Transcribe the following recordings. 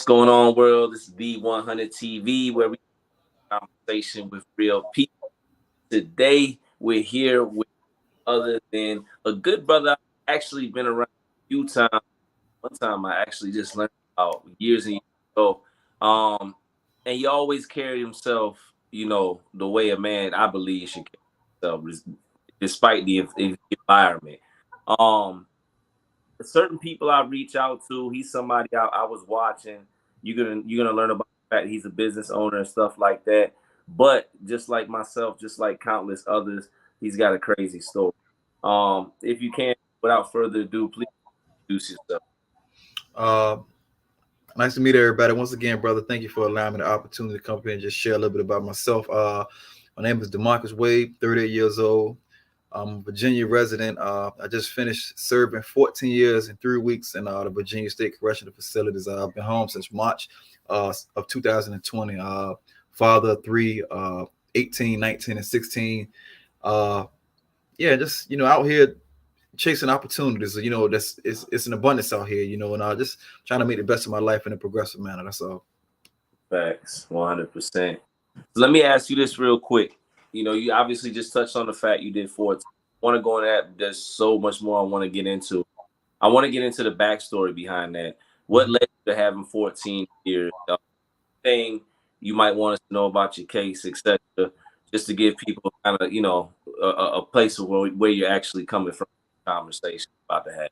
going on, world? This is B100 TV, where we have a conversation with real people. Today, we're here with other than a good brother. I've actually been around a few times. One time, I actually just learned about years and years ago. Um, and he always carried himself, the way a man, I believe, should carry himself, despite the environment. Um, Certain people I reach out to. He's somebody I was watching. You're gonna learn about the fact he's a business owner and stuff like that. But just like myself, just like countless others, he's got a crazy story. If you can, without further ado, please introduce yourself. Uh, Nice to meet everybody. Once again, brother, thank you for allowing me the opportunity to come here and just share a little bit about myself. My name is Demarcus Wade, 38 years old. I'm a Virginia resident. I just finished serving 14 years and 3 weeks in the Virginia State Correctional Facilities. I've been home since March of 2020. Father of three, 18, 19, and 16. Uh, yeah, just, out here chasing opportunities. That's it's an abundance out here, and just trying to make the best of my life in a progressive manner. That's all. Facts, 100%. So let me ask you this real quick. You obviously just touched on the fact you did 14. I want to go on that. There's so much more I want to get into. I want to get into the backstory behind that. What led you to having 14 years? Thing you might want us to know about your case, etc., just to give people kind of, a place of where you're actually coming from. Conversation about to have.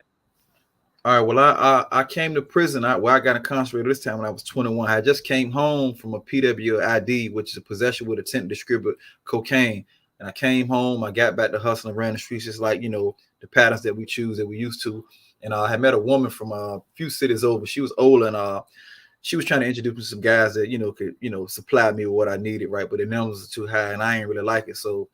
All right. Well, I came to prison. I got incarcerated this time when I was 21. I just came home from a PWID, which is a possession with intent to distribute cocaine. And I came home. I got back to hustling around the streets, just like the patterns that we choose that we used to. And I had met a woman from a few cities over. She was old, and she was trying to introduce me to some guys that could supply me with what I needed, right? But the numbers are too high, and I ain't really like it. So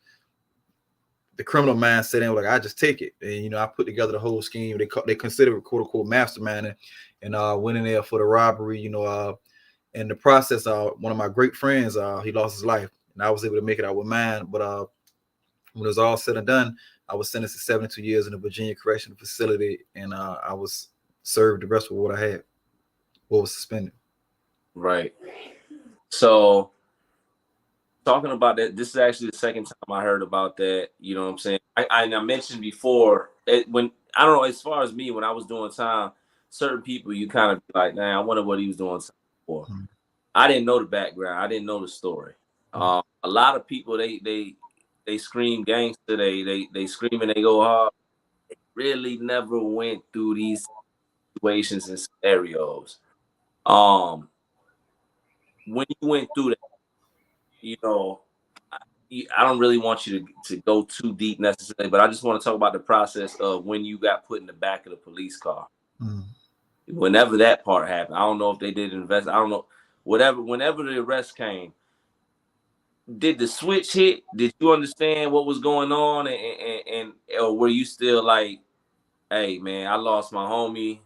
the criminal mind set in, like, I just take it. And, I put together the whole scheme. They consider it, quote unquote, masterminding, and went in there for the robbery. In the process, one of my great friends, he lost his life, and I was able to make it out with mine. But when it was all said and done, I was sentenced to 72 years in the Virginia Correctional Facility, and I was served the rest of what I had, what was suspended. Right. So, talking about that, this is actually the second time I heard about that. You know what I'm saying? I mentioned before, when I don't know, as far as me, when I was doing time, certain people you kind of be like, nah, I wonder what he was doing time for. Mm-hmm. I didn't know the background. I didn't know the story. Mm-hmm. A lot of people they scream gangster, they scream and they go hard. They really never went through these situations and scenarios. When you went through that, I don't really want you to go too deep necessarily, but I just want to talk about the process of when you got put in the back of the police car. Mm. Whenever that part happened, I don't know if they did invest. I don't know. Whenever the arrest came, did the switch hit? Did you understand what was going on, and or were you still like, hey man, I lost my homie.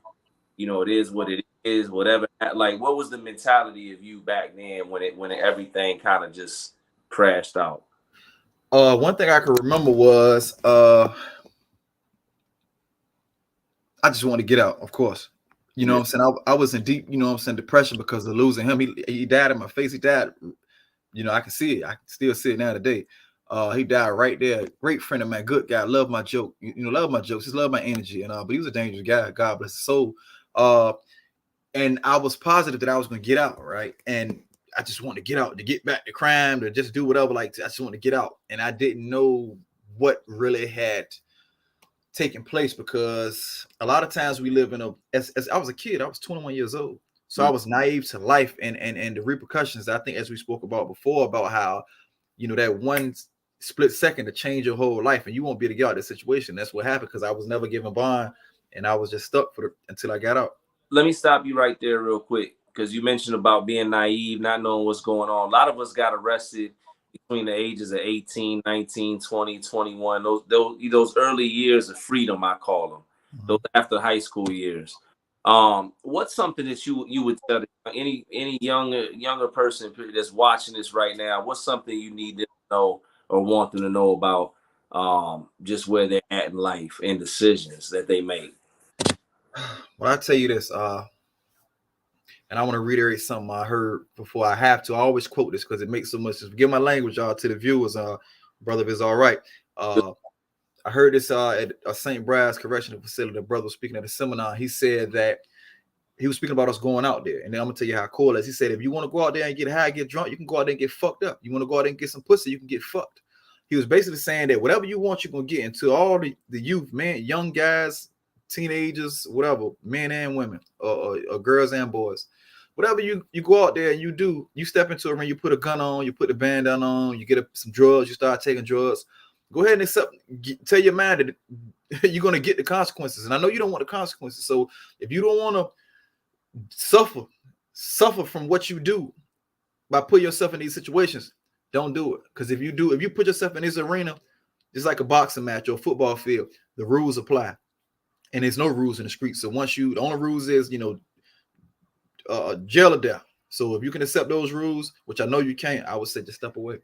It is what it is. Whatever. Like, what was the mentality of you back then when everything kind of just crashed out? One thing I can remember was I just wanted to get out, of course. What I'm saying? I was in deep, depression because of losing him. He died in my face. He died, I can see it. I can still see it now today. He died right there. Great friend of mine, good guy. Love my joke. Love my jokes. Just love my energy. But he was a dangerous guy. God bless his soul. And I was positive that I was going to get out, right? And I just wanted to get out, to get back to crime, to just do whatever. Like, I just want to get out. And I didn't know what really had taken place, because a lot of times we live in as I was a kid, I was 21 years old. So I was naive to life and the repercussions. I think, as we spoke about before, about how, that one split second to change your whole life, and you won't be able to get out of this situation. That's what happened, because I was never given bond, and I was just stuck until I got out. Let me stop you right there real quick, because you mentioned about being naive, not knowing what's going on. A lot of us got arrested between the ages of 18, 19, 20, 21. Those early years of freedom, I call them. Mm-hmm. Those after high school years. What's something that you would tell any younger person that's watching this right now? What's something you need to know or want them to know about just where they're at in life and decisions that they make? Well, I tell you this, and And I want to reiterate something I heard before I have to. I always quote this because it makes so much sense. Give my language, to the viewers. Brother, if it's all right. I heard this at a St. Brad's Correctional Facility. The brother was speaking at a seminar. He said that he was speaking about us going out there. And then I'm going to tell you how cool it is. He said, if you want to go out there and get high, get drunk, you can go out there and get fucked up. You want to go out there and get some pussy, you can get fucked. He was basically saying that whatever you want, you're going to get. And to all the youth, man, young guys, teenagers, whatever, men and women, or girls and boys, whatever you go out there and you do, you step into a ring, you put a gun on, you put the bandana on, you get some drugs, you start taking drugs. Go ahead and tell your mind that you're going to get the consequences. And I know you don't want the consequences. So if you don't want to suffer from what you do by putting yourself in these situations, don't do it. Because if you put yourself in this arena, it's like a boxing match or a football field, the rules apply. And there's no rules in the street. So the only rules is, jail or death. So if you can accept those rules, which I know you can't, I would say just step away.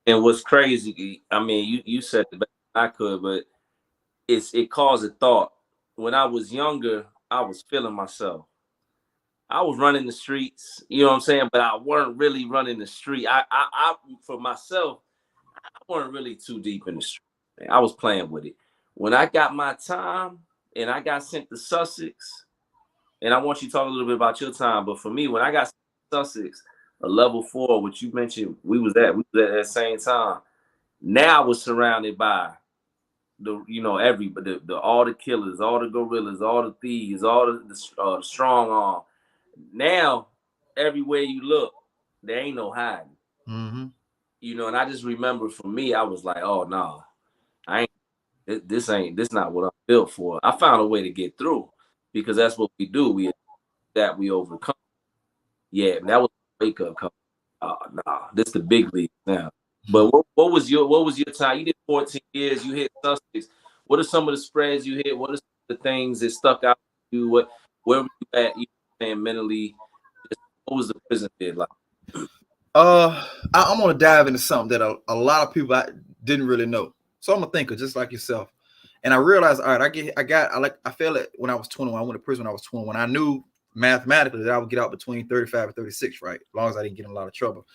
And what's crazy, I mean, you said it better than I could, but it caused a thought. When I was younger, I was feeling myself. I was running the streets, you know what I'm saying? But I weren't really running the street. I for myself, I weren't really too deep in the street. I was playing with it. When I got my time and I got sent to Sussex, and I want you to talk a little bit about your time, but for me, when I got sent to Sussex, a level 4, which you mentioned, we was at that same time. Now I was surrounded by all the killers, all the gorillas, all the thieves, all the strong arm. Now, everywhere you look, there ain't no hiding. Mm-hmm. And I just remember for me, I was like, oh no, I ain't. This not what I'm built for. I found a way to get through because that's what we do. We overcome. Yeah, that was a wake up call. Nah, this the big league now. But what was your time? You did 14 years. You hit Sussex. What are some of the spreads you hit? What are some of the things that stuck out to you? Where were you at? You saying mentally? What was the prison bid like? I'm gonna dive into something that a lot of people didn't really know. So I'm a thinker, just like yourself. And I realized, all right, I felt it when I was 21. I went to prison when I was 21. I knew mathematically that I would get out between 35 and 36, right? As long as I didn't get in a lot of trouble.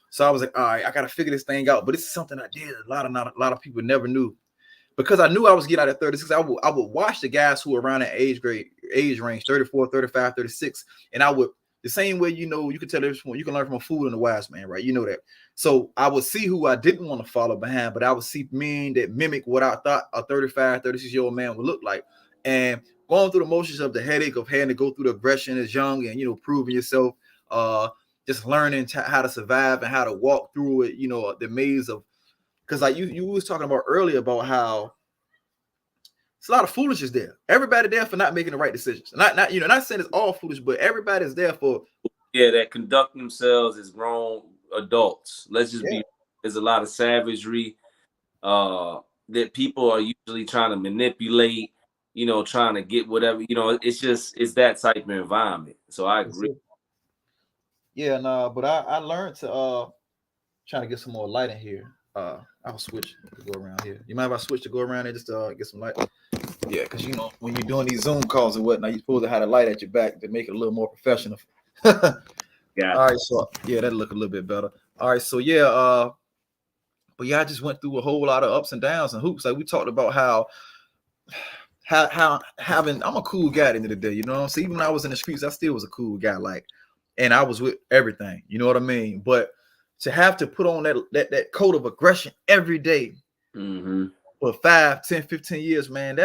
So I was like, all right, I got to figure this thing out. But it's something I did a lot of people never knew. Because I knew I was getting out at 36, I would watch the guys who were around that age range, 34, 35, 36. And I would, the same way, you can tell you can learn from a fool and a wise man, right? You know that. So I would see who I didn't want to follow behind, but I would see men that mimic what I thought a 35, 36-year-old man would look like. And going through the motions of the headache of having to go through the aggression as young and, proving yourself, just learning how to survive and how to walk through it, the maze of, because like you was talking about earlier about how it's a lot of foolishness there. Everybody there for not making the right decisions. Not saying it's all foolish, but everybody's there for that conduct themselves as grown adults. Let's just be. There's a lot of savagery that people are usually trying to manipulate. Trying to get whatever. It's that type of environment. So I agree. Yeah, no, but I learned to trying to get some more light in here. I'll switch to go around here. You mind if I switch to go around there just to get some light? Yeah, because when you're doing these Zoom calls and whatnot, you're supposed to have a light at your back to make it a little more professional. Yeah. All right, so that'll look a little bit better. All right, so but I just went through a whole lot of ups and downs and hoops. Like we talked about how having, I'm a cool guy at the end of the day, So even when I was in the streets, I still was a cool guy, and I was with everything, you know what I mean? But to have to put on that coat of aggression every day for 5, 10, 15 years, man,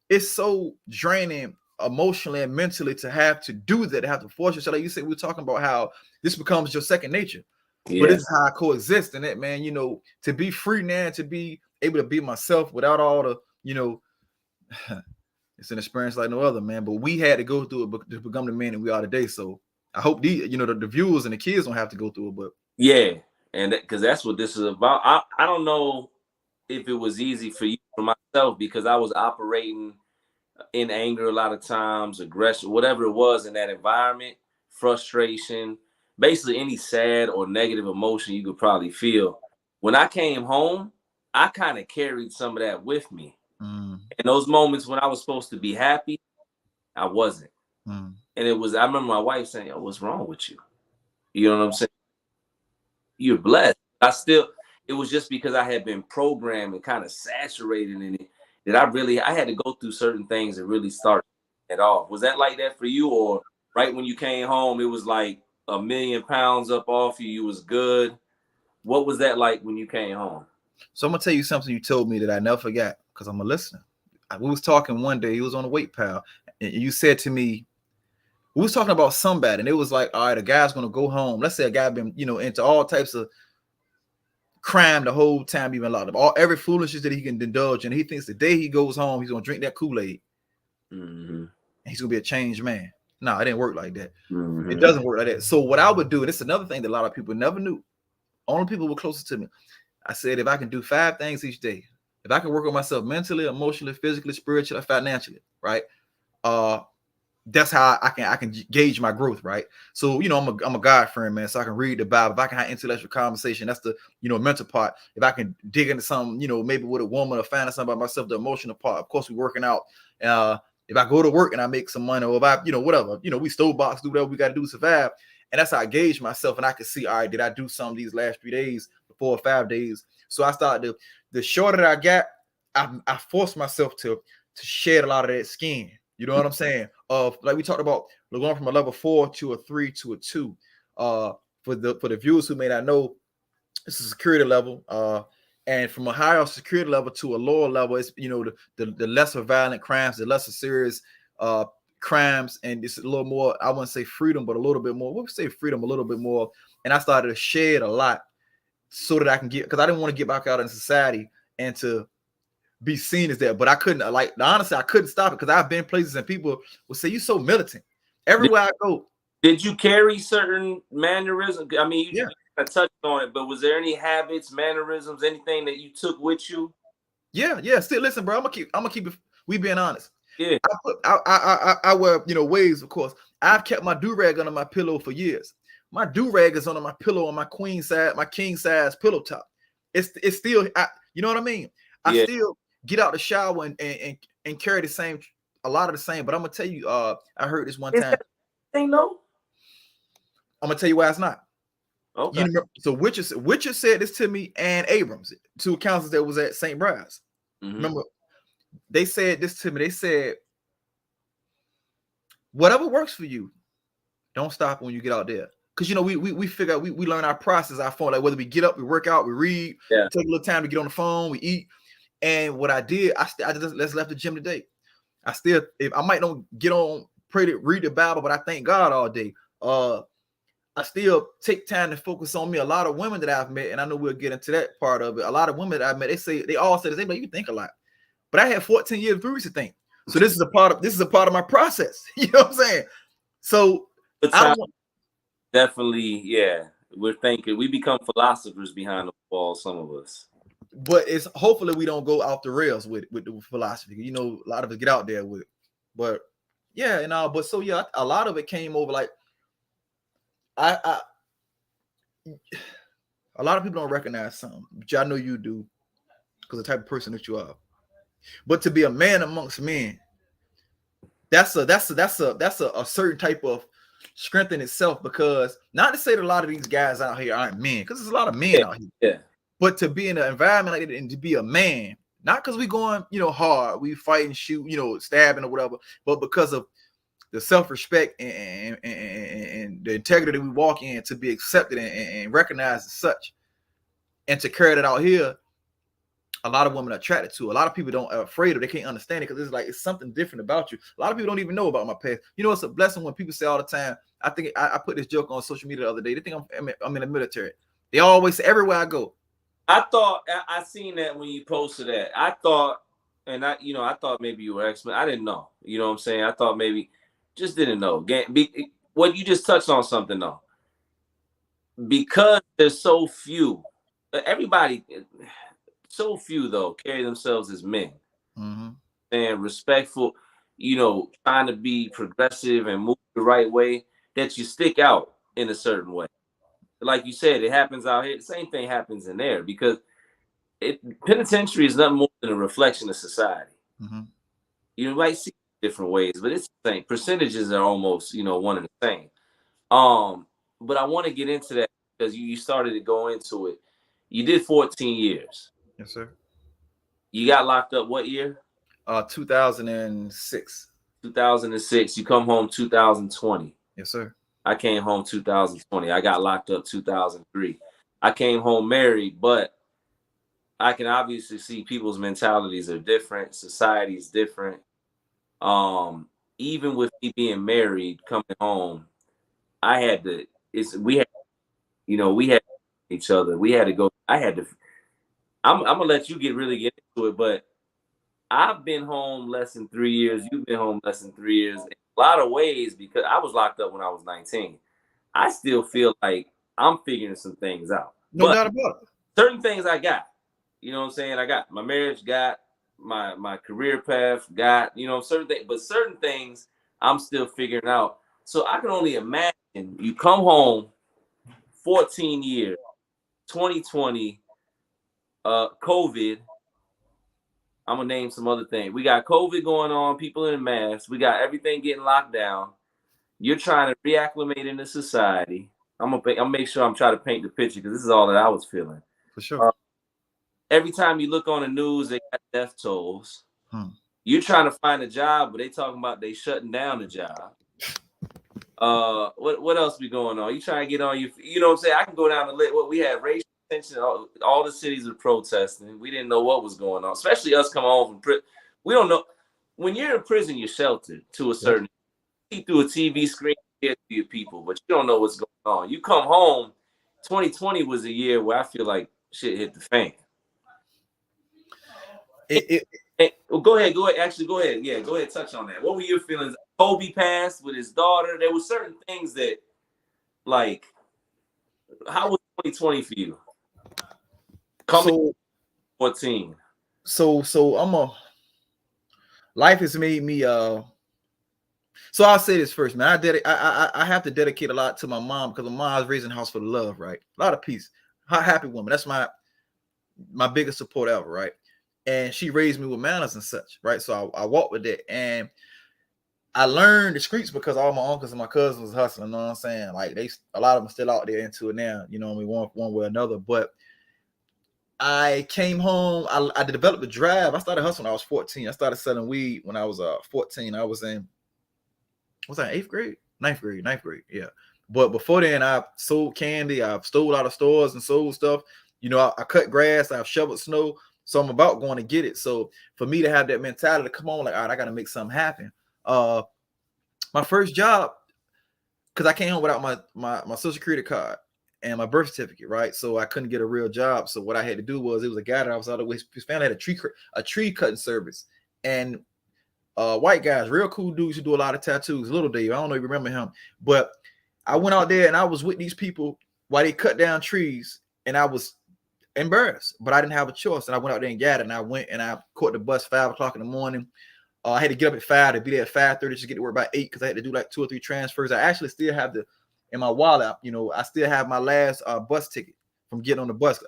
it's so draining emotionally and mentally to have to do that, to have to force yourself. Like you said, we were talking about how this becomes your second nature. Yeah. But this is how I coexist in it, man. To be free now, to be able to be myself without all the, it's an experience like no other, man. But we had to go through it to become the man that we are today. So I hope the viewers and the kids don't have to go through it. But yeah, and because that's what this is about. I don't know if it was easy for myself, because I was operating in anger a lot of times, aggression, whatever it was in that environment, frustration, basically any sad or negative emotion you could probably feel. When I came home, I kind of carried some of that with me. In those moments when I was supposed to be happy, I wasn't. And it was, I remember my wife saying, "Yo, what's wrong with you?" You know what I'm saying? You're blessed. I still, it was just because I had been programmed and kind of saturated in it that I had to go through certain things and really start it off. Was that like that for you, or right when you came home, it was like 1,000,000 pounds up off you? You was good. What was that like when you came home? So I'm gonna tell you something you told me that I never forgot because I'm a listener. We was talking one day. He was on the weight pal, and you said to me, we was talking about somebody, and it was like, all right, a guy's gonna go home. Let's say a guy been, into all types of crime the whole time, even locked up, all every foolishness that he can indulge in. He thinks the day he goes home, he's gonna drink that Kool-Aid, and he's gonna be a changed man. No, it didn't work like that. It doesn't work like that. So what I would do, and it's another thing that a lot of people never knew, only people were closest to me. I said, if I can do 5 things each day, if I can work on myself mentally, emotionally, physically, spiritually, financially, right? That's how I can gauge my growth, right? So, I'm a God friend, man. So I can read the Bible. If I can have intellectual conversation, that's the, mental part. If I can dig into something, maybe with a woman or find something about myself, the emotional part. Of course, we're working out. If I go to work and I make some money, or if I, whatever, we stove box, do whatever we got to do to survive. And that's how I gauge myself. And I can see, all right, did I do something these last 3 days, 4 or 5 days? So I started the shorter that I got, I forced myself to shed a lot of that skin. You know what I'm saying? Like we talked about, we're going from a level 4 to a 3 to a 2. For the viewers who may not know, it's a security level. And from a higher security level to a lower level, it's the lesser violent crimes, the lesser serious crimes, and it's a little more, I wouldn't say freedom, but a little bit more. We would say freedom a little bit more. And I started to shed a lot so that I can get, because I didn't want to get back out in society and to be seen as that. But I couldn't, honestly, I couldn't stop it because I've been places and people will say, "You so militant." Everywhere I go. Did you carry certain mannerisms? I mean, Yeah. I touched on it, but was there any habits, mannerisms, anything that you took with you? Yeah. Still, listen, bro. I'm gonna keep it. We being honest. Yeah. I wear waves, of course. I've kept my do-rag under my pillow for years. My do-rag is under my pillow on my queen size, my king size pillow top. It's still, you know what I mean? I still get out the shower and carry a lot of the same. But I'm gonna tell you, I heard this one time. Thing though? I'm gonna tell you why it's not. Okay. So Witcher said this to me and Abrams, 2 counselors that was at St. Bride's. Remember, they said this to me. They said, whatever works for you, don't stop when you get out there. Because we figure out, we learn our process, our phone, like whether we get up, we work out, we read, take a little time to get on the phone, we eat. And what I did, I just left the gym today. If I might not get on, pray to read the Bible, but I thank God all day. I still take time to focus on me. A lot of women that I've met, and I know we'll get into that part of it. A lot of women that I've met, they all say the same, like, you think a lot. But I had 14 years of previous to think. So this is a part of my process. You know what I'm saying? So definitely, yeah. We're thinking, we become philosophers behind the wall, some of us. But it's hopefully we don't go off the rails with the philosophy. A lot of us get out there with it. But yeah, but so yeah, a lot of it came over like a lot of people don't recognize something, which I know you do, because the type of person that you are. But to be a man amongst men, that's a certain type of strength in itself. Because not to say that a lot of these guys out here aren't men, because there's a lot of men out here. Yeah. But to be in an environment like that and to be a man, not because we going, hard, we fight and shoot, stabbing or whatever, but because of the self-respect and the integrity that we walk in, to be accepted and recognized as such, and to carry that out here, a lot of women are attracted to. A lot of people are afraid of. They can't understand it because it's something different about you. A lot of people don't even know about my past. It's a blessing when people say all the time. I think I put this joke on social media the other day. They think I'm in the military. They always say everywhere I go. I thought I seen that when you posted that. I thought maybe you were X-Men. I didn't know. You know what I'm saying? I thought maybe, just didn't know. What you just touched on something though. Because there's so few, so few though carry themselves as men, and respectful. Trying to be progressive and move the right way, that you stick out in a certain way. Like you said, it happens out here. The same thing happens in there, because penitentiary is nothing more than a reflection of society. You might see different ways, but it's the same. Percentages are almost, one and the same. But I want to get into that because you started to go into it. You did 14 years. Yes, sir. You got locked up what year? 2006. 2006. You come home 2020. Yes, sir. I came home 2020. I got locked up 2003. I came home married, but I can obviously see people's mentalities are different. Society's different. Um, Even with me being married, coming home, I had to. We had each other. We had to go. I had to. I'm gonna let you really get into it, but I've been home less than 3 years. You've been home less than 3 years. In a lot of ways, because I was locked up when I was 19. I still feel like I'm figuring some things out. No But doubt about it. certain things I got. You know what I'm saying? I got my marriage, got my career path, got, certain things, but certain things I'm still figuring out. So I can only imagine you come home 14 years, 2020, COVID. I'm gonna name some other things. We got COVID going on, people in masks, we got everything getting locked down. You're trying to reacclimate into society. I'm make sure I'm trying to paint the picture because this is all that I was feeling. For sure. Every time you look on the news, they got death tolls. You're trying to find a job, but they talking about they shutting down the job. What else be going on? You trying to get on you know what I'm saying? I can go down the list. What we had racial tension. All the cities were protesting. We didn't know what was going on, especially us coming home from prison. We don't know. When you're in prison, you're sheltered to a certain. You see through a TV screen, you hear your people, but you don't know what's going on. You come home. 2020 was a year where I feel like shit hit the fan. Well, go ahead. Actually, go ahead. Yeah, go ahead. Touch on that. What were your feelings? Kobe passed with his daughter. There were certain things that, like, how was 2020 for you? Coming 14. So life has made me so I'll say this first, man. I have to dedicate a lot to my mom because my mom was raising house for love, right? A lot of peace. Happy woman. That's my biggest support ever, right? And she raised me with manners and such, right? So I walked with it, and I learned the streets because all my uncles and my cousins was hustling. You know what I'm saying? Like a lot of them still out there into it now. You know, one way or another. But I came home. I developed a drive. I started hustling when I was 14. I started selling weed when I was 14. I was in 8th grade? Ninth grade. Yeah. But before then, I sold candy. I've stole out of stores and sold stuff. You know, I cut grass. I've shoveled snow. So I'm about going to get it. So for me to have that mentality to come on, like, all right, I got to make something happen. My first job, because I came home without my social security card and my birth certificate, right? So I couldn't get a real job. So what I had to do was, it was a guy that I was out of his family had a tree cutting service, and white guys, real cool dudes who do a lot of tattoos. Little Dave, I don't know if you remember him, but I went out there and I was with these people while they cut down trees, and I was embarrassed, but I didn't have a choice. And I went out there and got it. And I went and I caught the bus 5 o'clock in the morning. I had to get up at 5 to be there at 5:30 to get to work by 8 because I had to do like 2 or 3 transfers. I actually still have in my wallet, you know, I still have my last bus ticket from getting on the bus.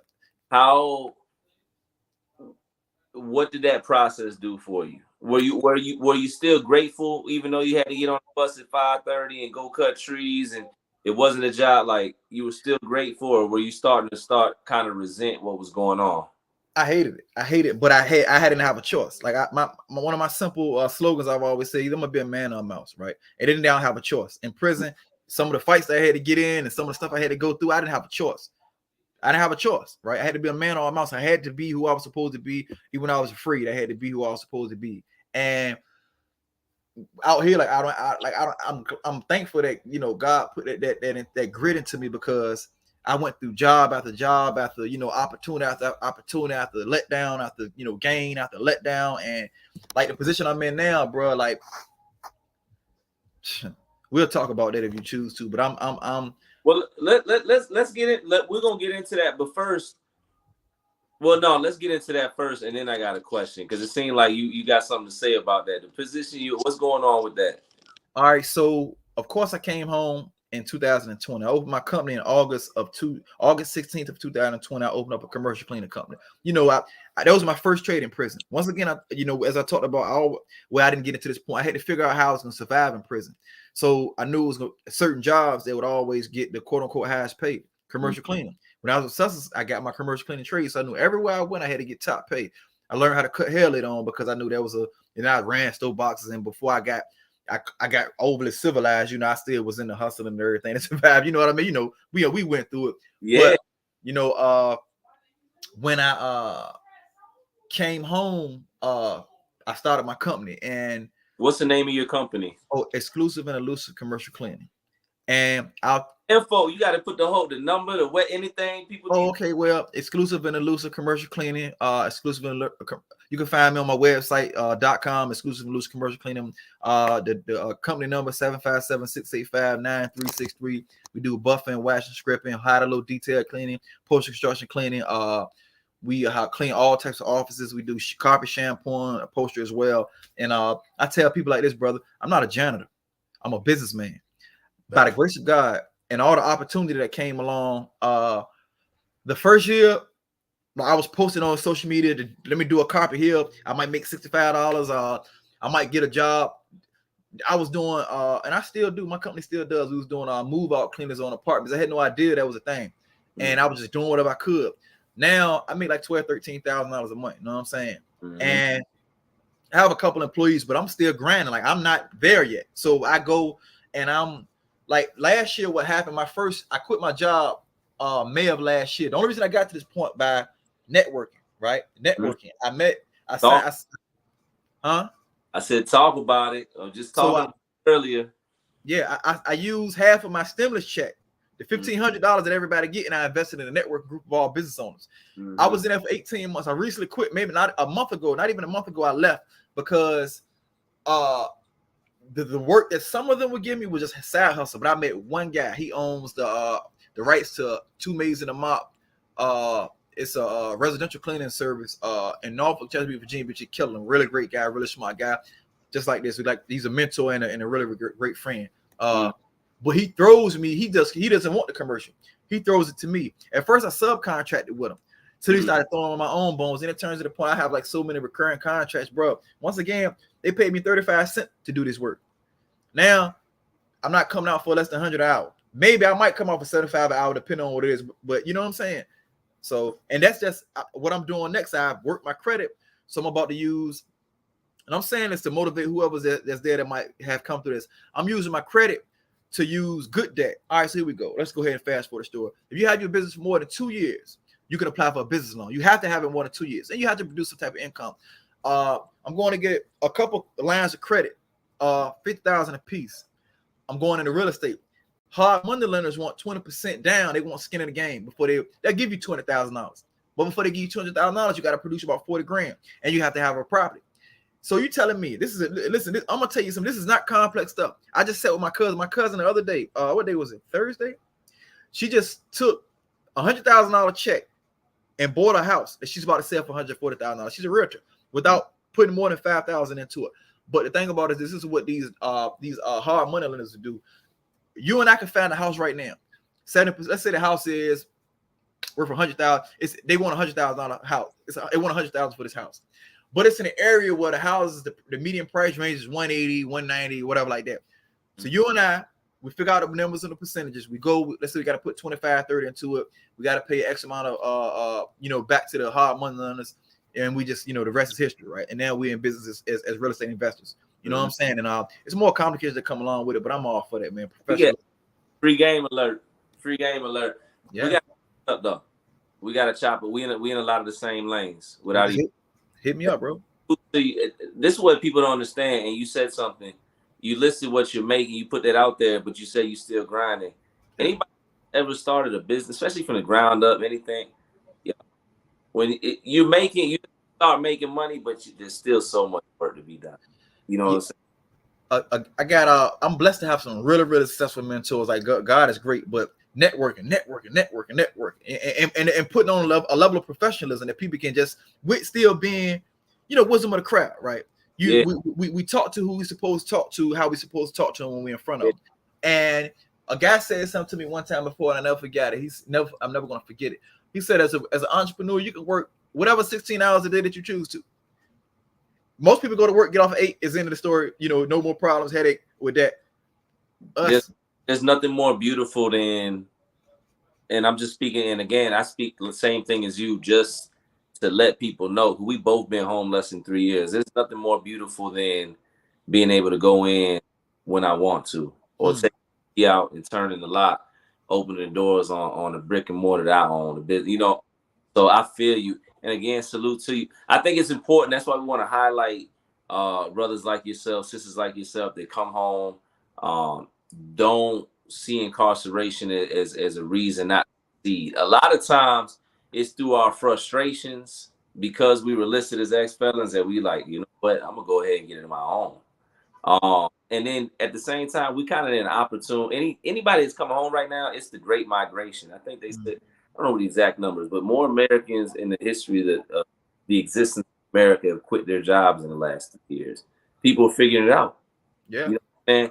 What did that process do for you? Were you still grateful even though you had to get on the bus at 5:30 and go cut trees and it wasn't a job? Like, you were still grateful, or were you starting to kind of resent what was going on? I hated it, but I didn't have a choice. Like one of my simple slogans I've always said, either I'm gonna be a man or a mouse, right? And then I don't have a choice. In prison, some of the fights that I had to get in and some of the stuff I had to go through, I didn't have a choice. Right? I had to be a man or a mouse. I had to be who I was supposed to be. Even when I was afraid, I had to be who I was supposed to be. And out here, like I'm thankful that, you know, God put that grit into me, because I went through job after job after, you know, opportunity after opportunity after letdown after, you know, gain after letdown. And like the position I'm in now, bro, like we'll talk about that if you choose to. But I'm well, let's get it. We're gonna get into that, but first, well, no, let's get into that first, and then I got a question, because it seemed like you got something to say about that. The position what's going on with that? All right, so of course I came home in 2020. I opened my company in August 16th of 2020. I opened up a commercial cleaning company. You know, I that was my first trade in prison. Once again, as I talked about, I didn't get into this point. I had to figure out how I was going to survive in prison. So I knew it was certain jobs they would always get the quote unquote highest paid commercial cleaning. When I was at Sussex, I got my commercial cleaning trade, so I knew everywhere I went, I had to get top pay. I learned how to cut hair later on because I knew there was I ran stove boxes, and before I got overly civilized, I still was in the hustle and everything to survive. You know what I mean? We went through it. Yeah. But, when I came home, I started my company. And what's the name of your company? Exclusive and Elusive Commercial Cleaning. And info, you got to put the number, the what, anything people need. Okay, well, Exclusive and Elusive Commercial Cleaning, you can find me on my website, .com, Exclusive and Elusive Commercial Cleaning. The company number 757-685-9363. We do buffing, washing, scripting, high to low detail cleaning, post-construction cleaning. We clean all types of offices. We do carpet shampooing, upholstery as well. And I tell people like this, brother, I'm not a janitor. I'm a businessman. By the grace of God and all the opportunity that came along, the first year I was posting on social media to let me do a carpet here. I might make $65. I might get a job. I was doing, and I still do. My company still does. We was doing move out cleaners on apartments. I had no idea that was a thing, and I was just doing whatever I could. Now I make like $12,000-$13,000 a month. You know what I'm saying? And I have a couple employees, but I'm still grinding. Like I'm not there yet. So I go and I'm like last year. What happened? I quit my job May of last year. The only reason I got to this point by networking, right? Networking. I said talk about it. Or just talking earlier. Yeah, I used half of my stimulus check, the $1,500 that everybody get, and I invested in a network group of all business owners. I was in there for 18 months. I recently quit, maybe not a month ago, not even a month ago. I left because the work that some of them would give me was just a side hustle. But I met one guy. He owns the rights to 2 Maids in a Mop. It's a residential cleaning service in Norfolk, Chesapeake, Virginia. But you kill him. Really great guy, really smart guy. Just like this, he's a mentor and a really great friend. But he throws me. He doesn't want the commercial. He throws it to me. At first, I subcontracted with him. So he started throwing on my own bones. And it turns to the point I have like so many recurring contracts, bro. Once again, they paid me 35 cents to do this work. Now, I'm not coming out for less than 100 hours. Maybe I might come off for 75 an hour, depending on what it is. But you know what I'm saying? So, and that's just what I'm doing next. I've worked my credit. So I'm about to use, and I'm saying this to motivate whoever's that's there that might have come through this. I'm using my credit to use good debt. All right, so here we go. Let's go ahead and fast forward the story. If you have your business for more than 2 years, you can apply for a business loan. You have to have it more than 2 years, and you have to produce some type of income. I'm going to get a couple lines of credit, $50,000 a piece. I'm going into real estate. Hard money lenders want 20% down. They want skin in the game before they'll give you $20,000. But before they give you $200,000, you got to produce about 40 grand, and you have to have a property. So you telling me listen, I'm gonna tell you something. This is not complex stuff. I just sat with my cousin. My cousin the other day, what day was it? Thursday. She just took $100,000 check and bought a house that she's about to sell for $140,000. She's a realtor without putting more than $5,000 into it. But the thing about it is, this is what these hard money lenders do. You and I can find a house right now. 70%. Let's say the house is worth $100,000. They want $100,000 house. They want $100,000 for this house. But it's in an area where the houses, the median price range is 180, 190, whatever like that. So you and I, we figure out the numbers and the percentages. We go, let's say we got to put 25, 30 into it. We got to pay X amount of, back to the hard money lenders. And we just, the rest is history, right? And now we're in business as real estate investors. You know what I'm saying? And it's more complicated to come along with it, but I'm all for that, man. Free game alert. Free game alert. Yeah. We got up though. We got a chopper. We in a lot of the same lanes without even. Hit me up, bro. This is what people don't understand. And you said something. You listed what you're making. You put that out there, but you say you still grinding. Anybody ever started a business, especially from the ground up, anything? Yeah. When you start making money, but there's still so much work to be done. You know what I'm saying? I'm blessed to have some really, really successful mentors. Like God is great, but networking, and putting on a level of professionalism that people can just with still being, wisdom of the crowd, right? We talk to who we supposed to talk to, how we supposed to talk to them when we're in front of them. And A guy said something to me one time before, and I never forgot it. I'm never gonna forget it. He said, as an entrepreneur, you can work whatever 16 hours a day that you choose to. Most people go to work, get off at 8, is the end of the story. No more problems, headache with that. There's nothing more beautiful than, and I'm just speaking, and again, I speak the same thing as you, just to let people know we both been home less than 3 years. There's nothing more beautiful than being able to go in when I want to, or take me out and turn in the lock, opening the doors on the brick and mortar that I own, the business. So I feel you. And again, salute to you. I think it's important. That's why we want to highlight brothers like yourself, sisters like yourself that come home. Don't see incarceration as a reason not to succeed. A lot of times it's through our frustrations because we were listed as ex-felons that we like, you know what, I'm gonna go ahead and get it my own. And then at the same time, we kind of in an opportune. Anybody that's coming home right now, it's the Great Migration. I think they said, I don't know the exact numbers, but more Americans in the history of the existence of America have quit their jobs in the last 2 years. People are figuring it out. Yeah. You know what I'm saying?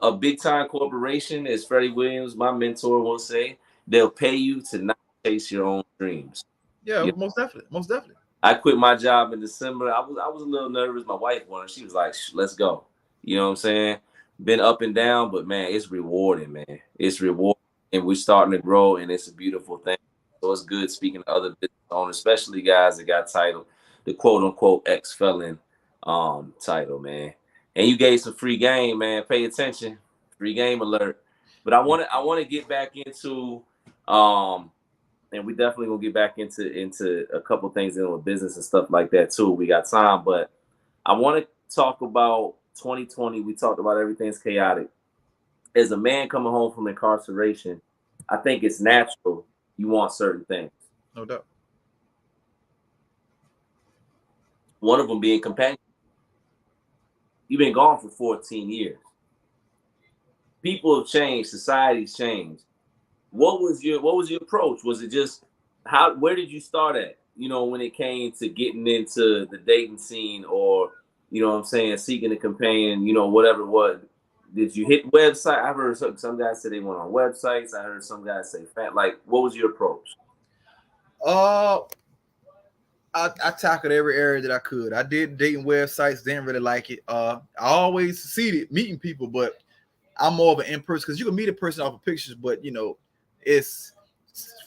A big time corporation, as Freddie Williams, my mentor, will say, they'll pay you to not chase your own dreams. Yeah, most definitely. Most definitely. I quit my job in December. I was a little nervous. My wife wanted. She was like, "Let's go." You know what I'm saying? Been up and down, but man, it's rewarding, man. It's rewarding, and we're starting to grow, and it's a beautiful thing. So it's good speaking to other business owners, especially guys that got titled the quote unquote ex-felon title, man. And you gave some free game, man. Pay attention. Free game alert. But I want to get back into and we definitely gonna get back into a couple things in with business and stuff like that too. We got time, but I want to talk about 2020. We talked about everything's chaotic. As a man coming home from incarceration, I think it's natural you want certain things. No doubt. One of them being companion. You've been gone for 14 years. People have changed. Society's changed. What was your approach? Was it just where did you start at? When it came to getting into the dating scene, or what I'm saying, seeking a companion, whatever it was. Did you hit website? I've heard some guys say they went on websites. I heard some guys say like, what was your approach? I tackled every area that I could. I did dating websites, didn't really like it. I always succeeded meeting people, but I'm more of an in-person, because you can meet a person off of pictures, but it's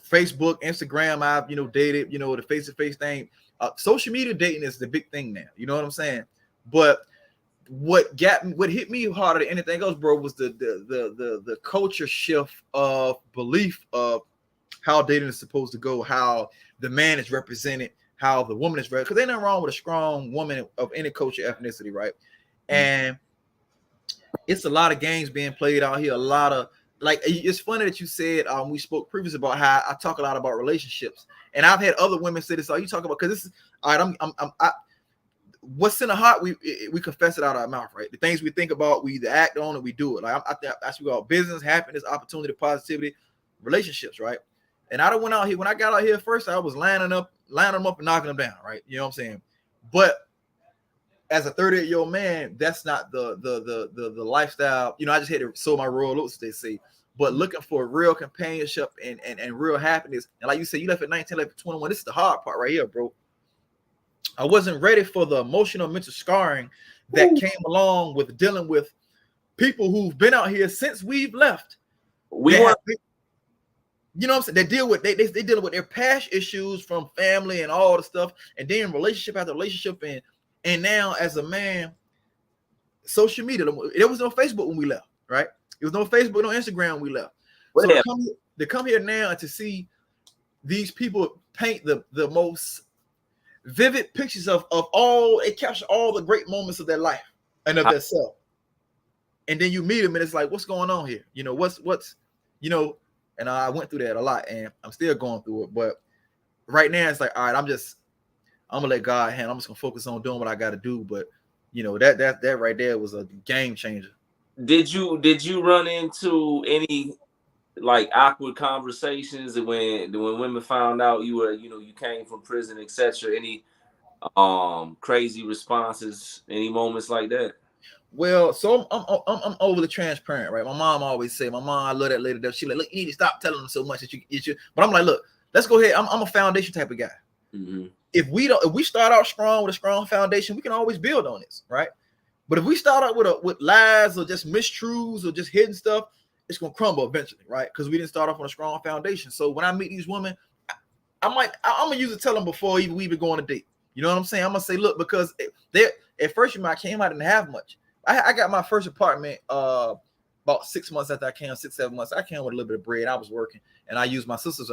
Facebook, Instagram. I've dated, the face-to-face thing. Social media dating is the big thing now. You know what I'm saying? But what hit me harder than anything else, bro, was the culture shift of belief of how dating is supposed to go, how the man is represented, how the woman is represented. Because ain't nothing wrong with a strong woman of any culture, ethnicity, right? And it's a lot of games being played out here. A lot of it's funny that you said we spoke previously about how I talk a lot about relationships, and I've had other women say this. You talk about, because this is all right. What's in the heart, we confess it out of our mouth, right? The things we think about, we either act on or we do it. Like I speak about business, happiness, opportunity, positivity, relationships, right? And I went out here, when I got out here first, I was lining them up and knocking them down, right? You know what I'm saying? But as a 38-year-old man, that's not the lifestyle. I just had to sow my royal oats, they say. But looking for real companionship and real happiness. And like you said, you left at 19, left at 21. This is the hard part right here, bro. I wasn't ready for the emotional, mental scarring that came along with dealing with people who've been out here since we've left. You know what I'm saying? They dealing with their past issues from family and all the stuff, and then relationship after relationship, and now as a man, social media. There was no Facebook when we left, right? There was no Facebook, no Instagram when we left. So to come here now and to see these people paint the most vivid pictures of all, it captures all the great moments of their life and of their self. And then you meet them and it's like, what's going on here? What's and I went through that a lot, and I'm still going through it. But right now it's like, all right, I'm gonna let God handle. I'm just gonna focus on doing what I gotta do. But that right there was a game changer. Did you run into any like awkward conversations when women found out you were, you came from prison, etc.? Any crazy responses, any moments like that? Well, so I'm overly transparent, right? My mom always say, my mom, I love that lady. She like, look, you need to stop telling them so much that you. But I'm like, look, let's go ahead. I'm a foundation type of guy. Mm-hmm. If we start out strong with a strong foundation, we can always build on this, right? But if we start out with lies or just mistruths or just hidden stuff, it's gonna crumble eventually, right? Because we didn't start off on a strong foundation. So when I meet these women, I'm gonna usually tell them before we even go on a date. You know what I'm saying? I'm gonna say, look, because they at first when I came, I didn't have much. I got my first apartment about 6 months after I came, 6, 7 months. I came with a little bit of bread. I was working, and I used my sister's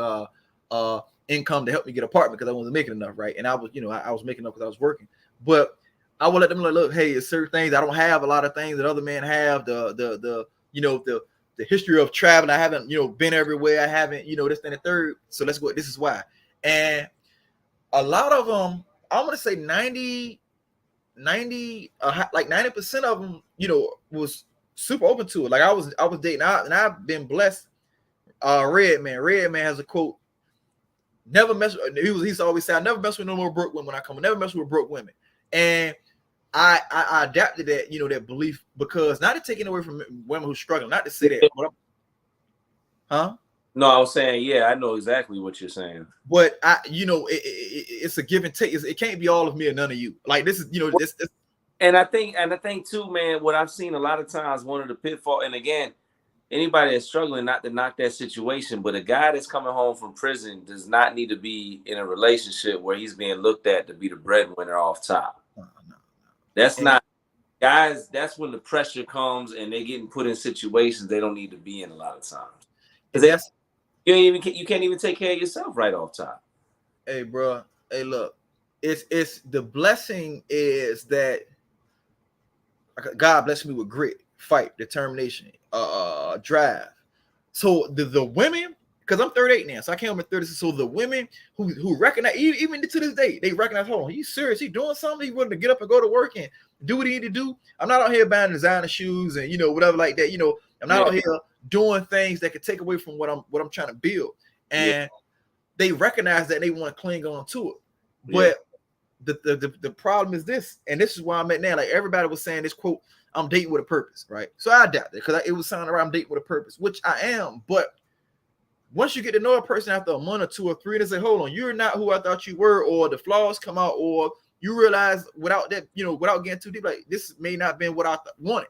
income to help me get an apartment because I wasn't making enough, right? And I was, I was making enough because I was working. But I would let them look, hey, it's certain things I don't have. A lot of things that other men have. The history of traveling. I haven't, been everywhere. I haven't, this and the third. So let's go. This is why. And a lot of them, I'm gonna say 90 like 90% of them, was super open to it. Like I was dating out, and I've been blessed. Red man has a quote: never mess. He's always said, I never mess with no more broke women when I come. Never mess with broke women. And I adapted that, that belief, because not to take it away from women who struggle, not to say that, but huh? No, I was saying, yeah, I know exactly what you're saying. But it's a give and take. It can't be all of me or none of you. Like this is, this. And I think too, man, what I've seen a lot of times, one of the pitfall, and again, anybody that's struggling, not to knock that situation, but a guy that's coming home from prison does not need to be in a relationship where he's being looked at to be the breadwinner off top. That's not, guys. That's when the pressure comes and they're getting put in situations they don't need to be in a lot of times. Because you can't even take care of yourself right off top. Hey, bro. Hey, look. It's the blessing is that God blessed me with grit, fight, determination, drive. So the women, because I'm 38 now, so I came up at 36. So the women who recognize, even to this day, they recognize, hold on, he's serious, he doing something, he willing to get up and go to work and do what he need to do. I'm not out here buying designer shoes and whatever like that. I'm not out here doing things that could take away from what I'm trying to build. And they recognize that, they want to cling on to it. But the problem is this, and this is where I'm at now. Like everybody was saying this quote, I'm dating with a purpose, right? So I adapted because it was sounding around, I'm dating with a purpose, which I am. But once you get to know a person after a month or 2 or 3, they say, hold on, you're not who I thought you were, or the flaws come out, or you realize without that, without getting too deep, like this may not have been what I wanted.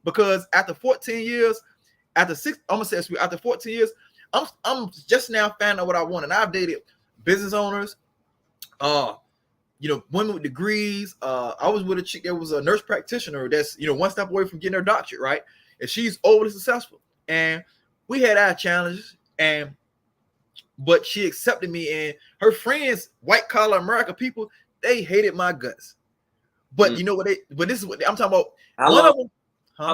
Because after 14 years, after 14 years, I'm just now finding out what I want. And I've dated business owners, women with degrees. I was with a chick that was a nurse practitioner that's, one step away from getting her doctorate, right? And she's overly successful. And we had our challenges, but she accepted me, and her friends, white collar America people, they hated my guts. But you know what but this is what I'm talking about. How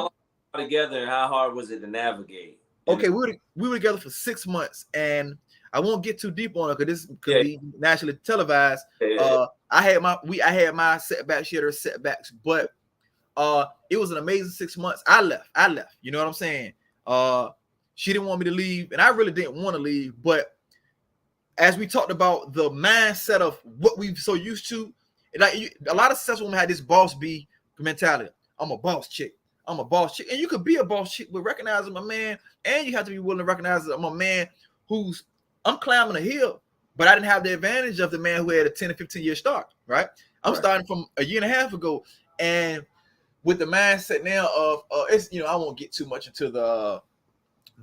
long together, and how hard was it to navigate? Okay, we were together for 6 months, and I won't get too deep on it because this could be nationally televised. I had my setbacks, she had her setbacks, but it was an amazing 6 months. I left. You know what I'm saying? She didn't want me to leave, and I really didn't want to leave. But as we talked about the mindset of what we've so used to, like a lot of successful women had this boss bee mentality. I'm a boss chick. I'm a boss chick. And you could be a boss chick, but recognize I'm a man, and you have to be willing to recognize that I'm a man I'm climbing a hill, but I didn't have the advantage of the man who had a 10 or 15 year start, right? I'm starting from a year and a half ago, and with the mindset now of it's I won't get too much into the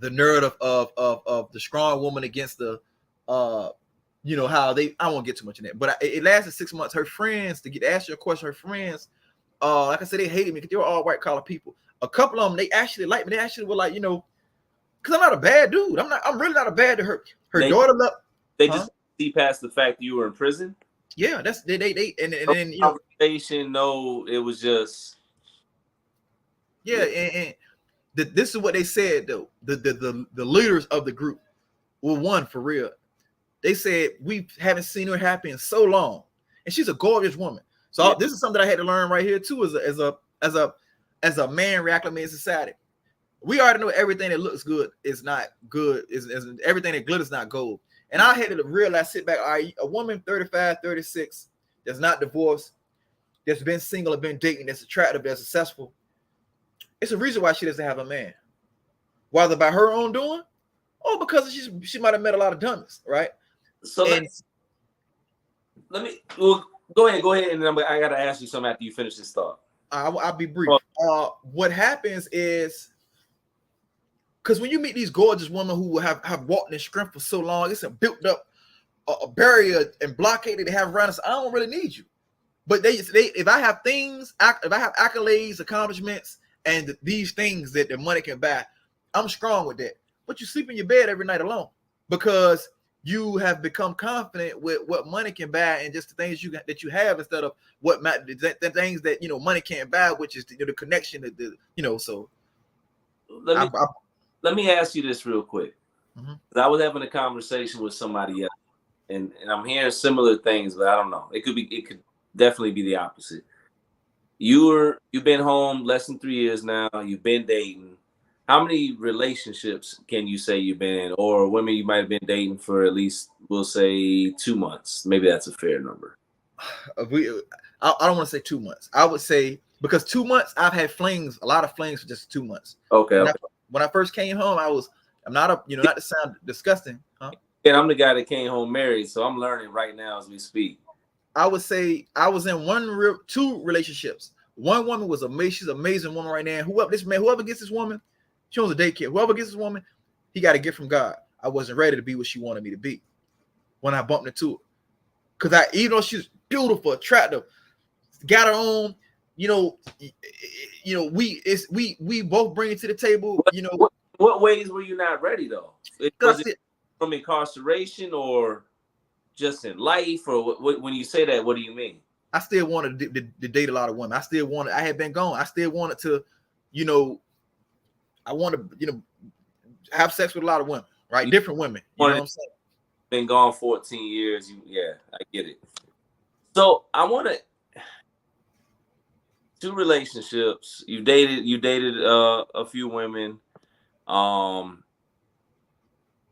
narrative of the strong woman against the how I won't get too much in that, but it lasted 6 months. Her friends, to ask you a question, her friends, like I said, they hated me because they were all white collar people. A couple of them, they actually liked me. They actually were like, because I'm not a bad dude. I'm really not a bad to her. Her daughter loved. They just see past the fact that you were in prison. Yeah, that's they and then conversation. No, it was just and this is what they said though. The leaders of the group were one for real. They said we haven't seen her happy in so long, and she's a gorgeous woman. So this is something I had to learn right here too, as a man reacclimated society. We already know everything that looks good is not good. Is everything that glitters not gold. And I had to realize, sit back. All right, a woman 35, 36 that's not divorced, that's been single or been dating, that's attractive, that's successful. It's a reason why she doesn't have a man. Whether by her own doing, or because she might have met a lot of dummies, right? So And let me well, go ahead, and I got to ask you something after you finish this thought. I'll be brief. What happens is, because when you meet these gorgeous women who have walked in strength for so long, it's a built up a barrier and blockade they have around us. I don't really need you. But they if I have things, if I have accolades, accomplishments, and these things that the money can buy, I'm strong with that. But you sleep in your bed every night alone because you have become confident with what money can buy and just the things that you have instead of what the things that money can't buy, which is the connection that So let me ask you this real quick. Mm-hmm. I was having a conversation with somebody else, and I'm hearing similar things, but I don't know. It could definitely be the opposite. You've been home less than 3 years now. You've been dating. How many relationships can you say you've been in, or women you might have been dating for at least, we'll say, 2 months? Maybe that's a fair number. I don't want to say 2 months. I would say, because 2 months, I've had a lot of flings for just 2 months. Okay. When I first came home, I'm not not to sound disgusting, huh? And I'm the guy that came home married, so I'm learning right now as we speak. I would say I was in two relationships. One woman was amazing. She's an amazing woman right now. Whoever gets this woman, she owns a daycare. Whoever gets this woman, he got a gift from God. I wasn't ready to be what she wanted me to be when I bumped into her. Because even though she's beautiful, attractive, got her own, we both bring it to the table. What ways were you not ready though? Was it from incarceration or just in life, or when you say that, what do you mean? I still wanted to date a lot of women. I had been gone. I still wanted to, I wanted to, have sex with a lot of women, right? Different women. You know what I'm saying? Been gone 14 years. Yeah, I get it. So I want to. 2 relationships. You dated a few women.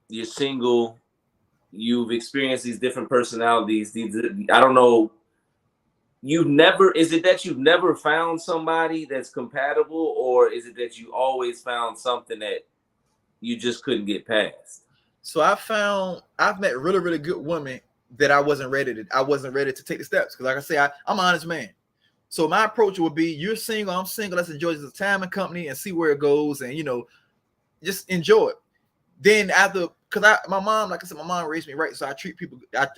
You're single. You've experienced these different personalities. I don't know. Is it that you've never found somebody that's compatible, or is it that you always found something that you just couldn't get past? So I've met really, really good women that I wasn't ready to take the steps. Because like I say, I'm an honest man. So my approach would be, you're single, I'm single, let's enjoy the time and company and see where it goes, and just enjoy it. Then because my mom, like I said, my mom raised me right, so I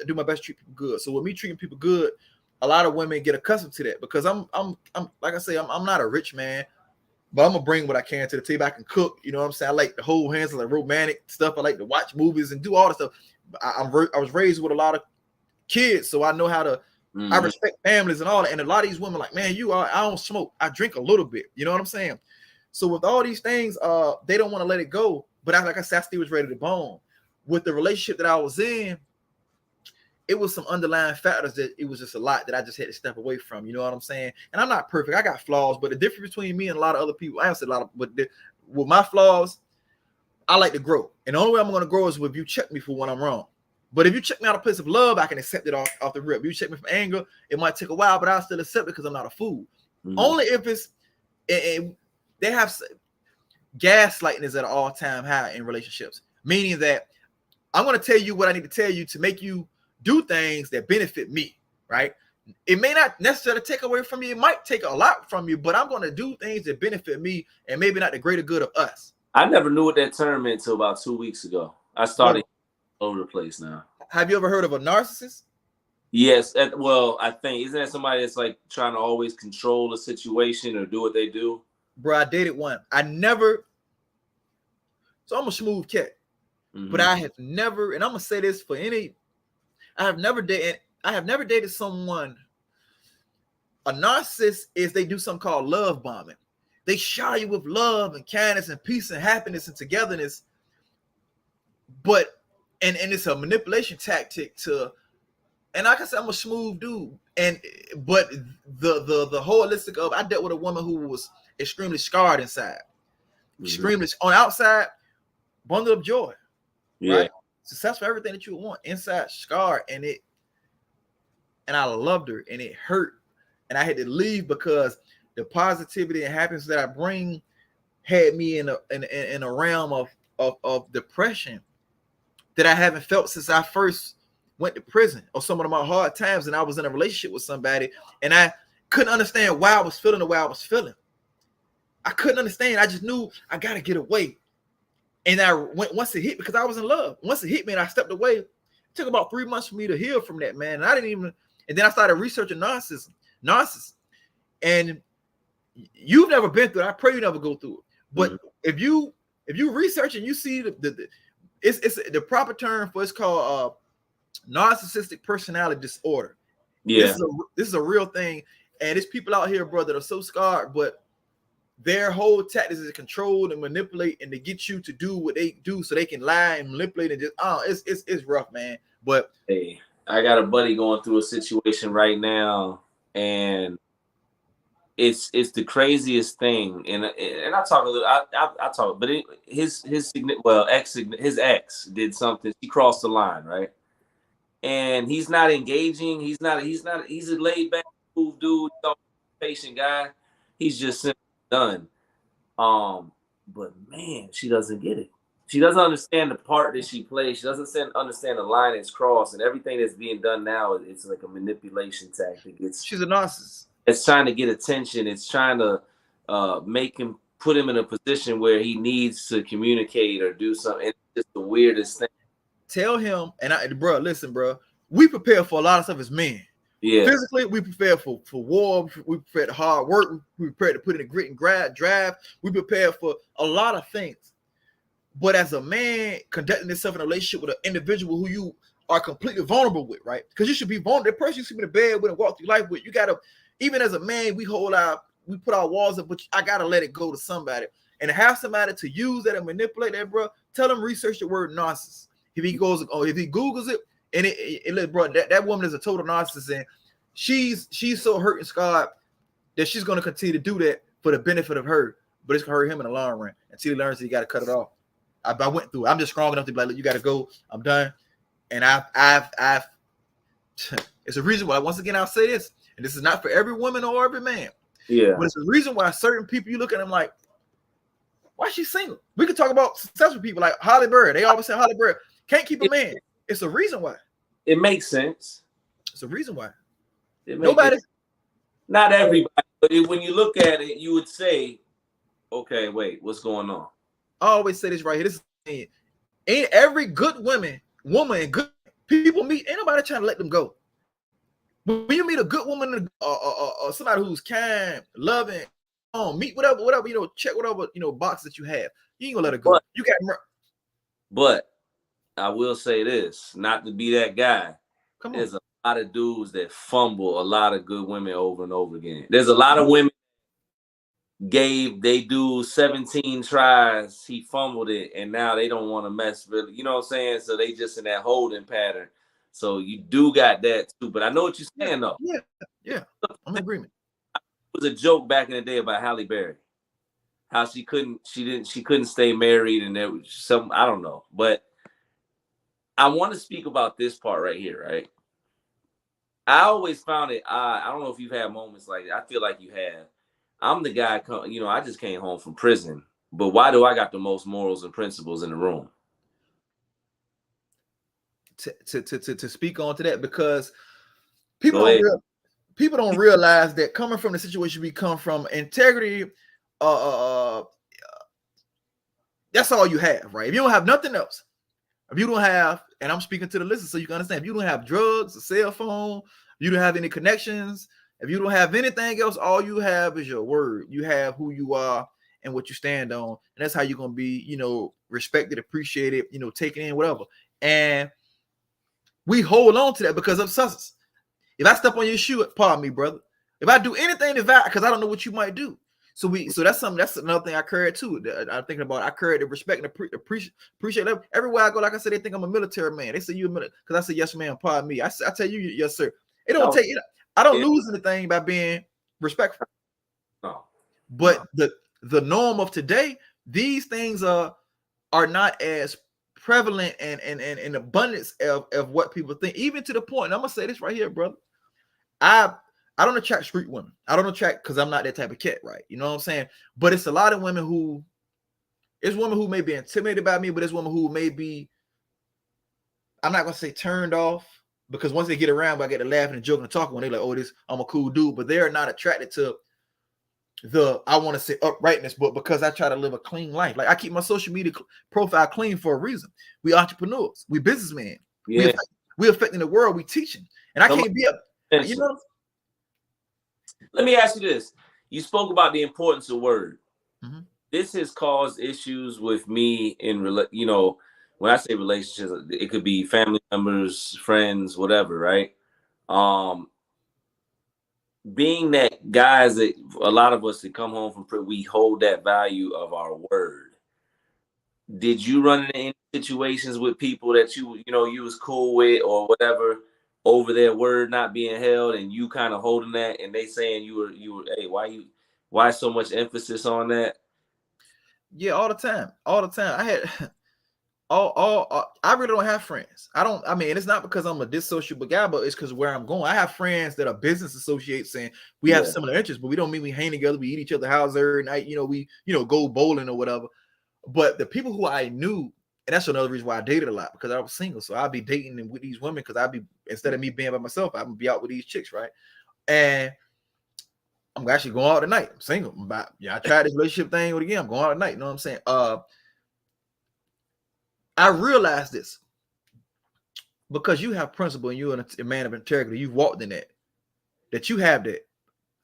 do my best to treat people good. So with me treating people good, a lot of women get accustomed to that, because I'm like I say, I'm not a rich man, but I'm gonna bring what I can to the table. I can cook, you know what I'm saying? I like to hold hands, I like romantic stuff. I like to watch movies and do all the stuff. I was raised with a lot of kids, so I know how to. Mm-hmm. I respect families and all that. And a lot of these women like, man, I don't smoke. I drink a little bit. You know what I'm saying? So with all these things, they don't want to let it go. But like I said, I still was ready to bone. With the relationship that I was in, it was some underlying factors that it was just a lot that I just had to step away from. You know what I'm saying? And I'm not perfect. I got flaws, but the difference between me and a lot of other people, I don't say a lot of, but with my flaws, I like to grow. And the only way I'm going to grow is if you check me for when I'm wrong. But if you check me out of a place of love, I can accept it off the rip. If you check me from anger, it might take a while, but I'll still accept it because I'm not a fool. Mm-hmm. Only if they have gaslighting is at an all-time high in relationships, meaning that I'm going to tell you what I need to tell you to make you do things that benefit me, right? It may not necessarily take away from you. It might take a lot from you, but I'm going to do things that benefit me and maybe not the greater good of us. I never knew what that term meant until about 2 weeks ago. I started all over the place now. Have you ever heard of a narcissist? Yes. Well, I think, isn't that somebody that's like trying to always control the situation or do what they do? Bro, I dated one. So I'm a smooth cat. Mm-hmm. But I have never, and I'm gonna say this I have never dated someone. A narcissist is they do something called love bombing. They shower you with love and kindness and peace and happiness and togetherness. But and it's a manipulation tactic and like I said, I'm a smooth dude. But the holistic of, I dealt with a woman who was extremely scarred inside. Mm-hmm. Extremely on the outside, bundle of joy. Yeah. Right? Success for everything that you want. Inside, scarred, and I loved her, and it hurt. And I had to leave because the positivity and happiness that I bring had me in a realm of depression that I haven't felt since I first went to prison, or some of my hard times, and I was in a relationship with somebody, and I couldn't understand why I was feeling the way I was feeling. I couldn't understand. I just knew I gotta get away. And I went, once it hit, because I was in love. Once it hit me and I stepped away, it took about 3 months for me to heal from that, man. And I didn't even, and then I started researching narcissism. And you've never been through it. I pray you never go through it. But if you research and you see it's the proper term for, it's called narcissistic personality disorder. Yeah. This is a real thing. And there's people out here, bro, that are so scarred, but their whole tactic is to control and manipulate and to get you to do what they do so they can lie and manipulate and just it's rough, man. But hey, I got a buddy going through a situation right now, and it's the craziest thing. And I talk a little, I talk, but his ex did something. She crossed the line, right? And he's not engaging. He's a laid back, cool dude, patient guy. He's just simply done. But man, she doesn't get it. She doesn't understand the part that she plays. She doesn't understand the line that's crossed, and everything that's being done now. It's like a manipulation tactic. She's a narcissist. It's trying to get attention. It's trying to put him in a position where he needs to communicate or do something. It's just the weirdest thing. Tell him, and bro, listen, bro. We prepare for a lot of stuff as men. Yeah. Physically, we prepare for war. We prepare to hard work. We prepare to put in the grit and drive. We prepare for a lot of things. But as a man conducting yourself in a relationship with an individual who you are completely vulnerable with, right? Because you should be vulnerable. The person you sleep in the bed with and walk through life with, you gotta, even as a man, we put our walls up, but I gotta let it go to somebody. And to have somebody to use that and manipulate that, bro, tell them research the word narcissist. If he Googles it, and bro, that woman is a total narcissist, and she's so hurt and scarred that she's gonna continue to do that for the benefit of her, but it's gonna hurt him in the long run until he learns that he got to cut it off. I went through it. I'm just strong enough to be like, look, you got to go. I'm done. And I've it's a reason why, once again, I'll say this, and this is not for every woman or every man. Yeah. But it's a reason why certain people, you look at them like, why is she single? We could talk about successful people like Holly Berry. They always say Holly Berry can't keep a man. It's a reason why. It makes sense. It's a reason why. Not everybody, but when you look at it, you would say, okay, wait, what's going on? I always say this right here. This is, ain't every good woman and good people meet, ain't nobody trying to let them go. When you meet a good woman or somebody who's kind, loving, meet whatever, check whatever, box that you have. You ain't gonna let it go. You got. But I will say this, not to be that guy. Come on. There's a lot of dudes that fumble a lot of good women over and over again. There's a lot of women they do 17 tries, he fumbled it, and now they don't want to mess really. You know what I'm saying? So they just in that holding pattern. So you do got that too. But I know what you're saying though. Yeah. I'm in agreement. It was a joke back in the day about Halle Berry. How she couldn't stay married, and there was some, I don't know. But I want to speak about this part right here, right? I always found it odd. I don't know if you've had moments like that. I feel like you have. I'm the guy, I just came home from prison, but why do I got the most morals and principles in the room? To speak on to that, because people don't realize that coming from the situation we come from, integrity, that's all you have, right? If you don't have nothing else, if you don't have, and I'm speaking to the listeners so you can understand, if you don't have drugs, a cell phone, you don't have any connections, if you don't have anything else, all you have is your word. You have who you are and what you stand on. And that's how you're going to be, respected, appreciated, taken in, whatever. And we hold on to that because of us. If I step on your shoe, pardon me, brother. If I do anything because I don't know what you might do. So that's another thing I carry too. I'm thinking about, I carry the respect and appreciate them. Everywhere I go, like I said, they think I'm a military man. They say you a military, because I say, yes, ma'am, pardon me. I tell you, yes, sir. It don't take it. I don't lose anything by being respectful. No. But the norm of today, these things are not as prevalent and abundance of what people think, even to the point, and I'm gonna say this right here, brother. I don't attract street women. I don't attract, because I'm not that type of cat, right? You know what I'm saying? But it's a lot of women who It's women who may be intimidated by me, but it's women who may be, I'm not gonna say turned off, because once they get around, I get to laughing and joking and talking when they're like, oh, this, I'm a cool dude, but they're not attracted to the, I want to say uprightness, but because I try to live a clean life. Like I keep my social media profile clean for a reason. We entrepreneurs, we businessmen, Yeah. we affecting the world, we teaching. And I can't be up, you know. Let me ask you this. You spoke about the importance of word. Mm-hmm. This has caused issues with me in, you know, when I say relationships, it could be family members, friends, whatever, right? Being that guys that a lot of us that come home from prison, we hold that value of our word. Did you run into any situations with people that you know you was cool with or whatever over their word not being held, and you kind of holding that, and they saying you were hey, why so much emphasis on that? Yeah, all the time, I had I really don't have friends. I mean, it's not because I'm a dissociable guy, but it's because where I'm going. I have friends that are business associates, and we have similar interests, but we don't mean we hang together, we eat each other's house every night, you know, we, you know, go bowling or whatever. But the people who I knew, and that's another reason why I dated a lot, because I was single. So I'd be dating with these women because I'd be, instead of me being by myself, I'm gonna be out with these chicks, right? And I'm actually going out tonight. I'm single. I tried this relationship thing again. I'm going out tonight. You know what I'm saying? I realized this because you have principle and you're a man of integrity. You've walked in that you have that.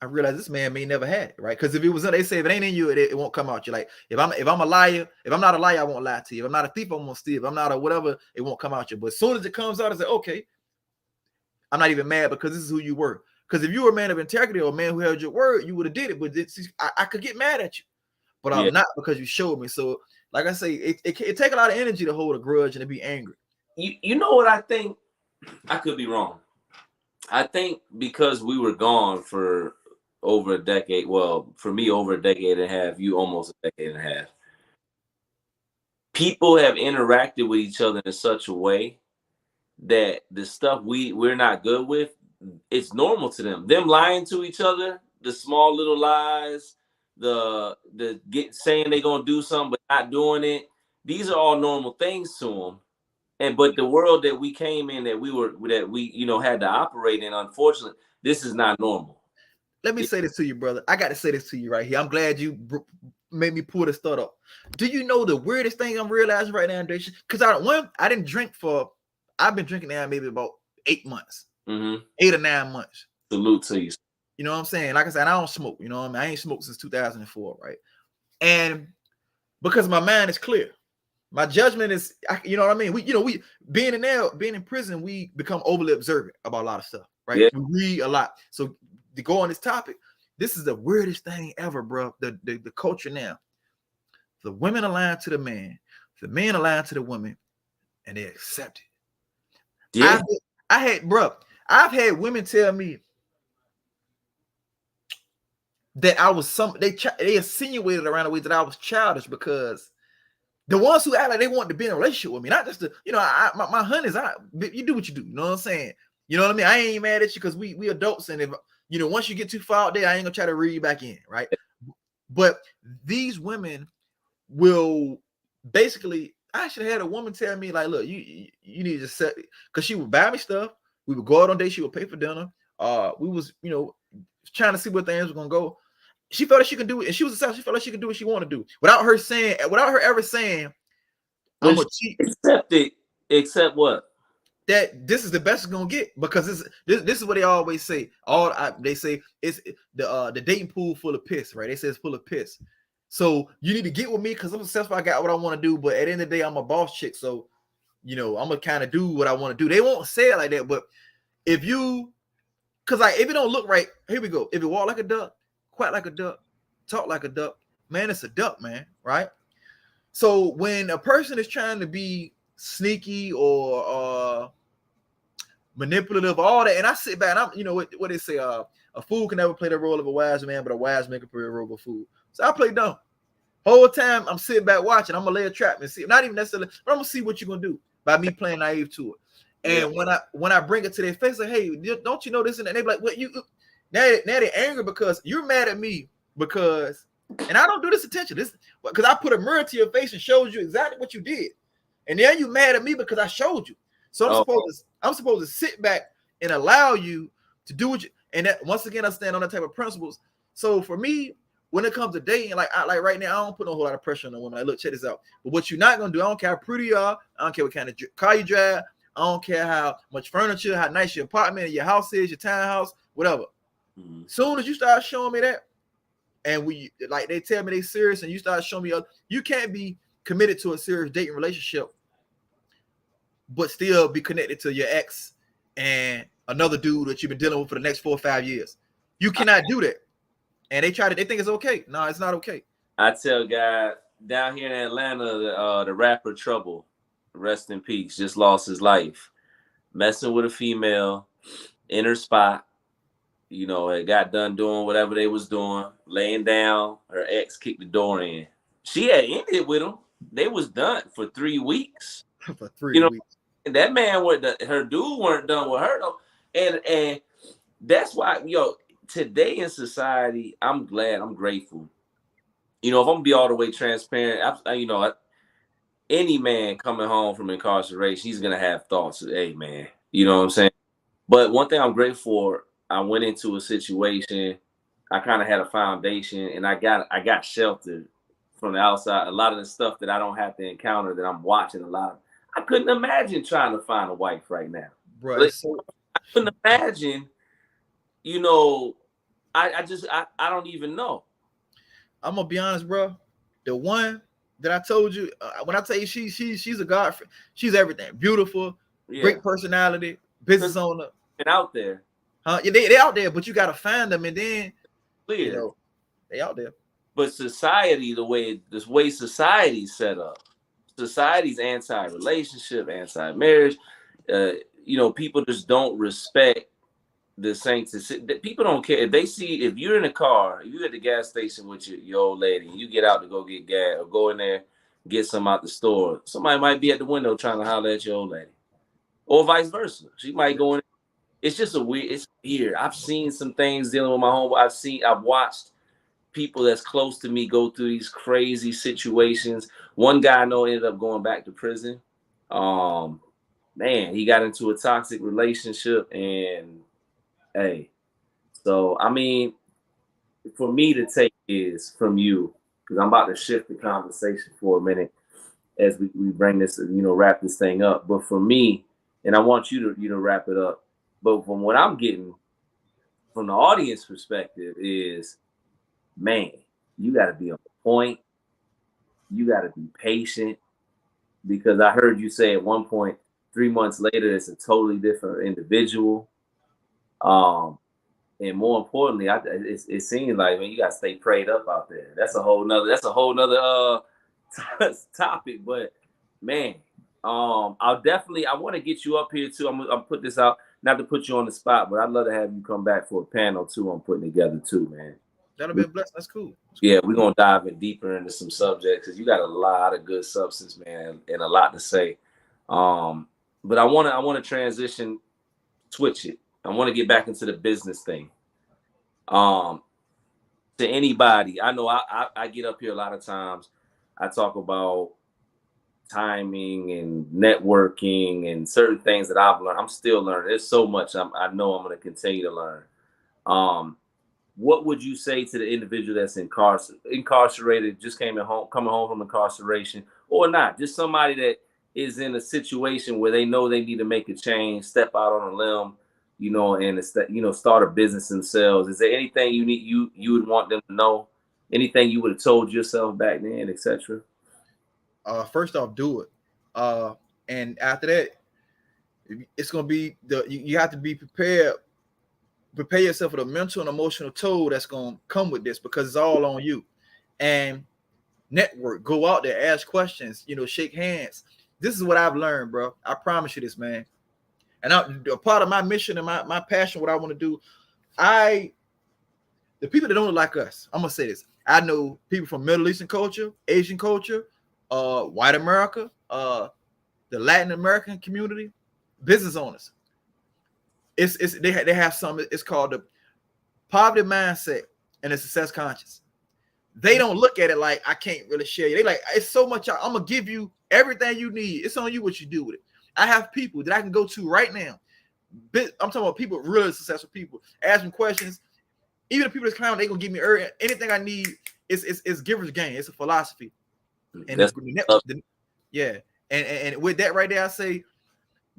I realized this man may never had it, right? Because if it was, they say if it ain't in you, it won't come out. You're like, if I'm a liar, if I'm not a liar, I won't lie to you. If I'm not a thief, I won't steal. If I'm not a whatever, it won't come out you. But as soon as it comes out, I say, okay, I'm not even mad because this is who you were. Because if you were a man of integrity or a man who held your word, you would have did it. But I could get mad at you, but I'm not, because you showed me. So, like I say, it take a lot of energy to hold a grudge and to be angry. You know what I think? I could be wrong. I think because we were gone for over a decade. Well, for me, over a decade and a half. You almost a decade and a half. People have interacted with each other in such a way that the stuff we're not good with, it's normal to them. Them lying to each other, the small little lies, the saying they're gonna do something but not doing it. These are all normal things to them. And but the world that we came in, that we you know had to operate in, unfortunately, this is not normal. Let me say this to you, brother. I got to say this to you right here. I'm glad you made me pull this thought up. Do you know the weirdest thing I'm realizing right now, Dacia? Because I didn't drink I've been drinking now maybe about 8 months, 8 or 9 months. Salute to you. You know what I'm saying? Like I said, I don't smoke. You know what I mean? I ain't smoked since 2004, right? And because my mind is clear, my judgment is, you know what I mean? We being in prison, we become overly observant about a lot of stuff, right? Yeah. We read a lot. So to go on this topic, this is the weirdest thing ever, bro. The culture now. The women align to the man, the men align to the woman, and they accept it. Yeah. I've had women tell me that I was they insinuated around the way that I was childish, because the ones who act like they want to be in a relationship with me, not just my honeys, you do what you do. You know what I'm saying? You know what I mean? I ain't mad at you because we adults, and if once you get too far out there, I ain't gonna try to reel you back in, right? But these women will basically, I should have had a woman tell me like, look, you need to set, because she would buy me stuff. We would go out on dates. She would pay for dinner. We was trying to see where things were gonna go. She felt like she could do it, and she was a self. She felt like she could do what she wanted to do without her ever saying, "I'm a cheat." Except what? That this is the best it's gonna get, because this is what they always say. They say it's the dating pool full of piss, right? They say it's full of piss. So you need to get with me because I'm successful. I got what I want to do, but at the end of the day, I'm a boss chick, so I'm gonna kind of do what I want to do. They won't say it like that, but if it don't look right, here we go. If it walk like a duck, quack like a duck, talk like a duck, man, it's a duck, man, right? So when a person is trying to be sneaky or manipulative, all that, and I sit back, and I'm, what they say, a fool can never play the role of a wise man, but a wise man can play the role of a fool. So I play dumb. Whole time I'm sitting back watching. I'm gonna lay a trap and see, not even necessarily, but I'm gonna see what you're gonna do by me playing naive to it. And when I bring it to their face, like, hey, don't you know this? And they be like, what you now they're angry because you're mad at me because And I don't do this attention. This because I put a mirror to your face and showed you exactly what you did. And then you mad at me because I showed you. So I'm supposed to sit back and allow you to do what you, and that once again I stand on that type of principles. So for me, when it comes to dating, like right now, I don't put a whole lot of pressure on a woman. Like, look, check this out. But what you're not gonna do, I don't care how pretty you are, I don't care what kind of car you drive, I don't care how much furniture, how nice your apartment, your house is, your townhouse, whatever. Mm-hmm. Soon as you start showing me that, and we like they tell me they serious, and you start showing me you can't be committed to a serious dating relationship, but still be connected to your ex and another dude that you've been dealing with for the next 4 or 5 years. You cannot do that. And they think it's okay. No, it's not okay. I tell guys down here in Atlanta, the rapper Trouble, rest in peace, just lost his life. Messing with a female in her spot. You know, it got done doing whatever they was doing, laying down. Her ex kicked the door in. She had ended with him. They was done for 3 weeks. For 3 weeks. And that man her dude weren't done with her though. And that's why, today in society, I'm grateful. You know, if I'm gonna be all the way transparent, any man coming home from incarceration, he's gonna have thoughts of, hey man, you know what I'm saying? But one thing I'm grateful for, I went into a situation, I kind of had a foundation, and I got sheltered from the outside. A lot of the stuff that I don't have to encounter, that I'm watching a lot of. I couldn't imagine trying to find a wife right now. Bro, like, I couldn't imagine, I don't even know. I'm gonna be honest, bro. The one that I told you, when I tell you she's a god, she's everything. Beautiful, great personality, business owner, and out there. Huh? Yeah, they out there, but you gotta find them, and then they out there. But society, the way society's set up, society's anti-relationship, anti-marriage. People just don't respect the saints. People don't care if you're in a car, if you're at the gas station with your old lady, and you get out to go get gas or go in there get some out the store. Somebody might be at the window trying to holler at your old lady, or vice versa. She might go in. It's just it's weird. I've seen some things dealing with my home. I've watched people that's close to me go through these crazy situations. One guy I know ended up going back to prison. Man, he got into a toxic relationship, and hey, so I mean, for me to take is from you, because I'm about to shift the conversation for a minute as we bring this, wrap this thing up. But for me, and I want you to wrap it up. But from what I'm getting from the audience perspective is, man, you got to be on point. You got to be patient, because I heard you say at one point, 3 months later, it's a totally different individual. And more importantly, it seems like, man, you got to stay prayed up out there. That's a whole nother topic. But man, I want to get you up here too. I'm put this out, not to put you on the spot, but I'd love to have you come back for a panel too. I'm putting together too, man. That'll be a blessing. That's cool. Yeah, we're gonna dive in deeper into some subjects, because you got a lot of good substance, man, and a lot to say. But I want to transition, switch it. I want to get back into the business thing. To anybody, I know I get up here a lot of times. I talk about timing and networking and certain things that I've learned. I'm still learning. There's so much I know I'm going to continue to learn. What would you say to the individual that's incarcerated, just coming home from incarceration, or not? Just somebody that is in a situation where they know they need to make a change, step out on a limb, and start a business themselves. Is there anything you would want them to know? Anything you would have told yourself back then, etc.? First off, do it. And after that, it's gonna be you have to be prepared. Prepare yourself for the mental and emotional toll that's gonna come with this, because it's all on you. And network, go out there, ask questions, shake hands. This is what I've learned, bro. I promise you this, man. And a part of my mission and my passion, what I want to do, the people that don't look like us, I'm gonna say this. I know people from Middle Eastern culture, Asian culture, white America, the Latin American community, business owners. They have something. It's called the poverty mindset and the success conscious. they don't look at it like I can't really share you. They like it's so much. I'm gonna give you everything you need. It's on you what you do with it. I have people that I can go to right now. I'm talking about people, really successful people. Ask them questions. Even the people that's clowning, they gonna give me anything I need. It's giver's gain. It's a philosophy. And yeah, and with that right there, I say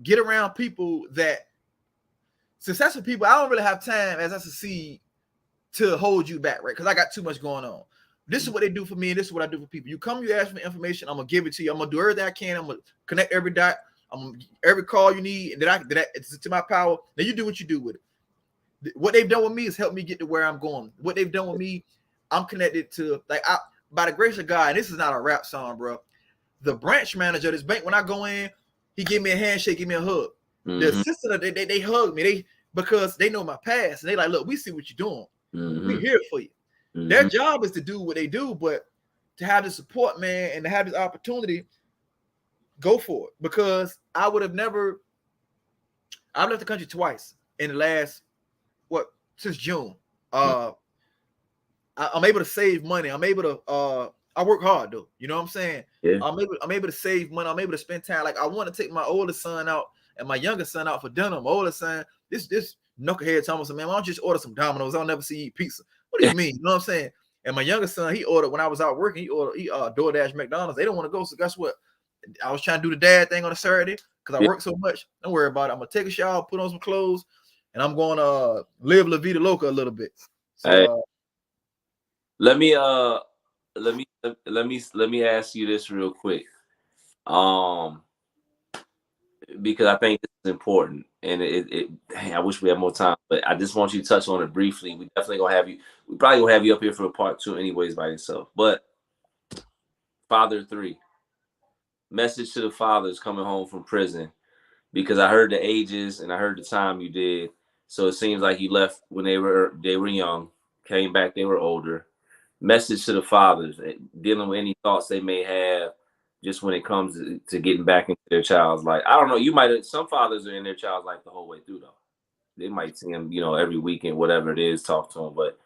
get around people that successful people. I don't really have time as I succeed to hold you back, right? Because I got too much going on. This is what they do for me, and this is what I do for people. You come, you ask for information, I'm gonna give it to you. I'm gonna do everything I can. I'm gonna connect every dot. Every call you need that it's to my power. Then you do what you do with it. What they've done with me is help me get to where I'm going. What they've done with me, I'm connected to by the grace of God. And this is not a rap song, bro. The branch manager of this bank, when I go in, he give me a handshake, give me a hug. Mm-hmm. The assistant, they hug me. Because they know my past, and they like, look, we see what you're doing. Mm-hmm. We here for you. Mm-hmm. Their job is to do what they do, but to have the support, man, and to have this opportunity, go for it. Because I've left the country twice in the last since June. I'm able to save money. I'm able to I work hard though. You know what I'm saying? Yeah. I'm able to save money. I'm able to spend time. Like I want to take my oldest son out and my youngest son out for dinner. My oldest son, this knucklehead Thomas, man, why don't you just order some Domino's? I'll never see you eat pizza. What do you mean? You know what I'm saying? And my youngest son, he ordered when I was out working. He DoorDash McDonald's. They don't want to go. So guess what? I was trying to do the dad thing on a Saturday because I work so much. Don't worry about it. I'm gonna take a shower, put on some clothes, and I'm going to live La Vida Loca a little bit. So hey, let me ask you this real quick, because I think this is important, and I wish we had more time, but I just want you to touch on it briefly. We definitely gonna have you. We probably gonna have you up here for a part 2, anyways, by yourself. But Father 3, message to the fathers coming home from prison, because I heard the ages and I heard the time you did. So it seems like you left when they were young, came back, they were older. Message to the fathers, dealing with any thoughts they may have just when it comes to getting back into their child's life. I don't know. Some fathers are in their child's life the whole way through, though. They might see them, every weekend, whatever it is, talk to them. But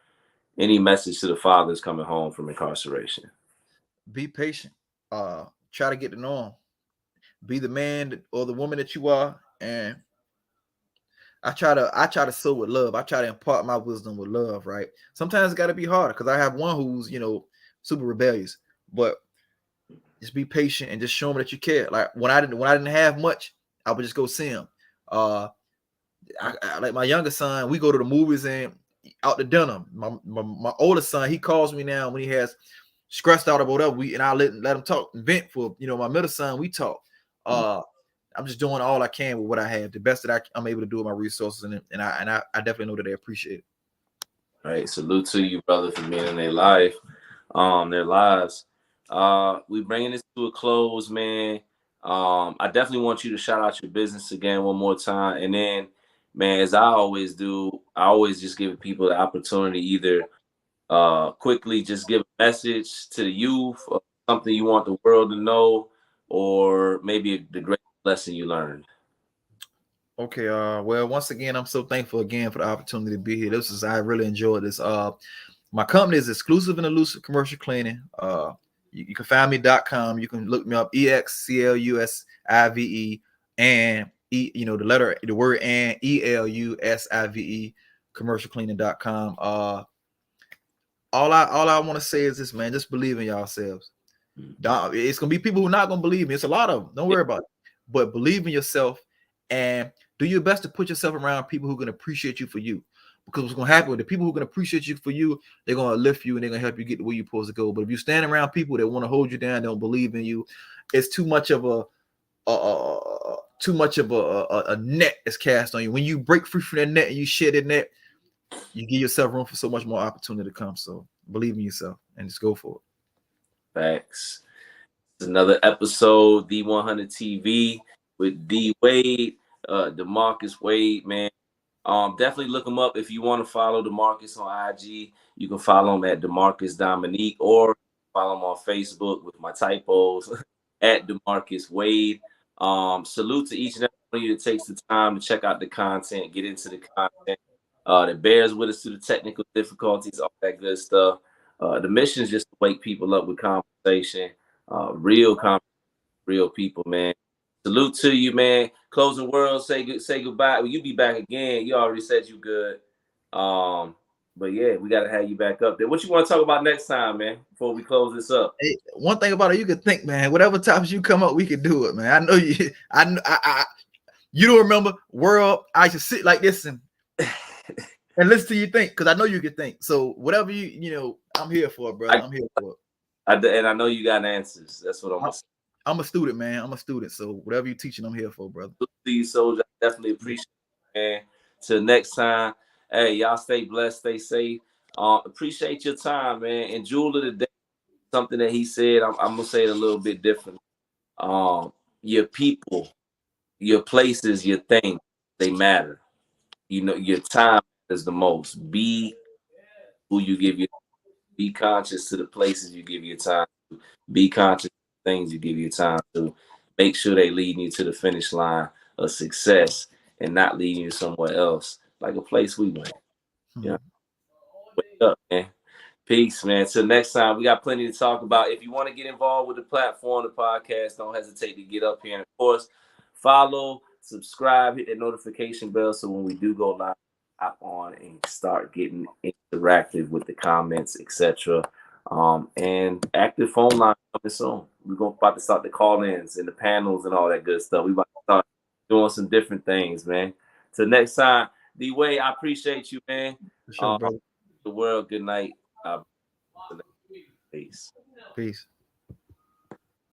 any message to the fathers coming home from incarceration? Be patient. Try to get to know them. Be the man or the woman that you are, and I try to sow with love. I try to impart my wisdom with love, right? Sometimes it's got to be harder because I have one who's super rebellious, but just be patient and just show them that you care. Like when I didn't have much, I would just go see him. I like my youngest son, we go to the movies and out to dinner. My oldest son, he calls me now when he has stressed out about whatever, and I let him talk and vent. For my middle son, we talk. I'm just doing all I can with what I have, the best that I'm able to do with my resources, and I definitely know that they appreciate it. All right, salute to you, brother, for being in their life, their lives. We bringing this to a close, man. I definitely want you to shout out your business again one more time, and then, man, as I always do, I always just give people the opportunity either quickly just give a message to the youth, or something you want the world to know, or maybe the great lesson you learned. Okay. Well, once again, I'm so thankful again for the opportunity to be here. I really enjoyed this. My company is Exclusive and Elusive Commercial Cleaning. You can find me.com. You can look me up, EXCLUSIVE and the word and ELUSIVE commercialcleaning.com. All I want to say is this, man, just believe in yourselves. It's gonna be people who are not gonna believe me. It's a lot of them. Don't worry about it. But believe in yourself and do your best to put yourself around people who can appreciate you for you. Because what's gonna happen with the people who can appreciate you for you, they're gonna lift you and they're gonna help you get to where you're supposed to go. But if you stand around people that want to hold you down, don't believe in you, it's too much of a net is cast on you. When you break free from that net and you shed that net, you give yourself room for so much more opportunity to come. So believe in yourself and just go for it. Facts. It's another episode, D100 TV with D Wade, Demarcus Wade, man. Definitely look him up if you want to follow Demarcus on IG. You can follow him at Demarcus Dominique, or follow him on Facebook with my typos at Demarcus Wade. Salute to each and every one of you that takes the time to check out the content, get into the content, that bears with us through the technical difficulties, all that good stuff. The mission is just to wake people up with conversation, real conversation, real people, man. Salute to you, man. Closing world, say goodbye. Well, you be back again. You already said you good. But yeah, we gotta have you back up there. What you want to talk about next time, man? Before we close this up. Hey, one thing about it, you can think, man. Whatever topics you come up, we can do it, man. I know you. You don't remember world. I should sit like this and listen to you think, because I know you can think. So whatever I'm here for, brother. I'm here for it. And I know you got answers. That's what I'm gonna say. I'm a student, man. I'm a student. So whatever you're teaching, I'm here for, brother. See you, soldier. I definitely appreciate it, man. Till next time. Hey, y'all stay blessed, stay safe. Appreciate your time, man. And Jewel of the Day, something that he said, I'm gonna say it a little bit different. Your people, your places, your things, they matter. You know, your time is the most. Be who you give your. Be conscious to the places you give your time to. Be conscious of the things you give your time to. Make sure they lead you to the finish line of success and not leading you somewhere else, like a place we went. You know, wake up, man. Peace, man. Till next time, we got plenty to talk about. If you want to get involved with the platform, the podcast, don't hesitate to get up here. And of course, follow, subscribe, hit that notification bell so when we do go live, hop on and start getting interactive with the comments, etc. And active phone line coming soon. We're about to start the call-ins and the panels and all that good stuff. We about to start doing some different things, man. Till next time, D-Way, I appreciate you, man. For sure, brother. The world, good night. Peace. Peace.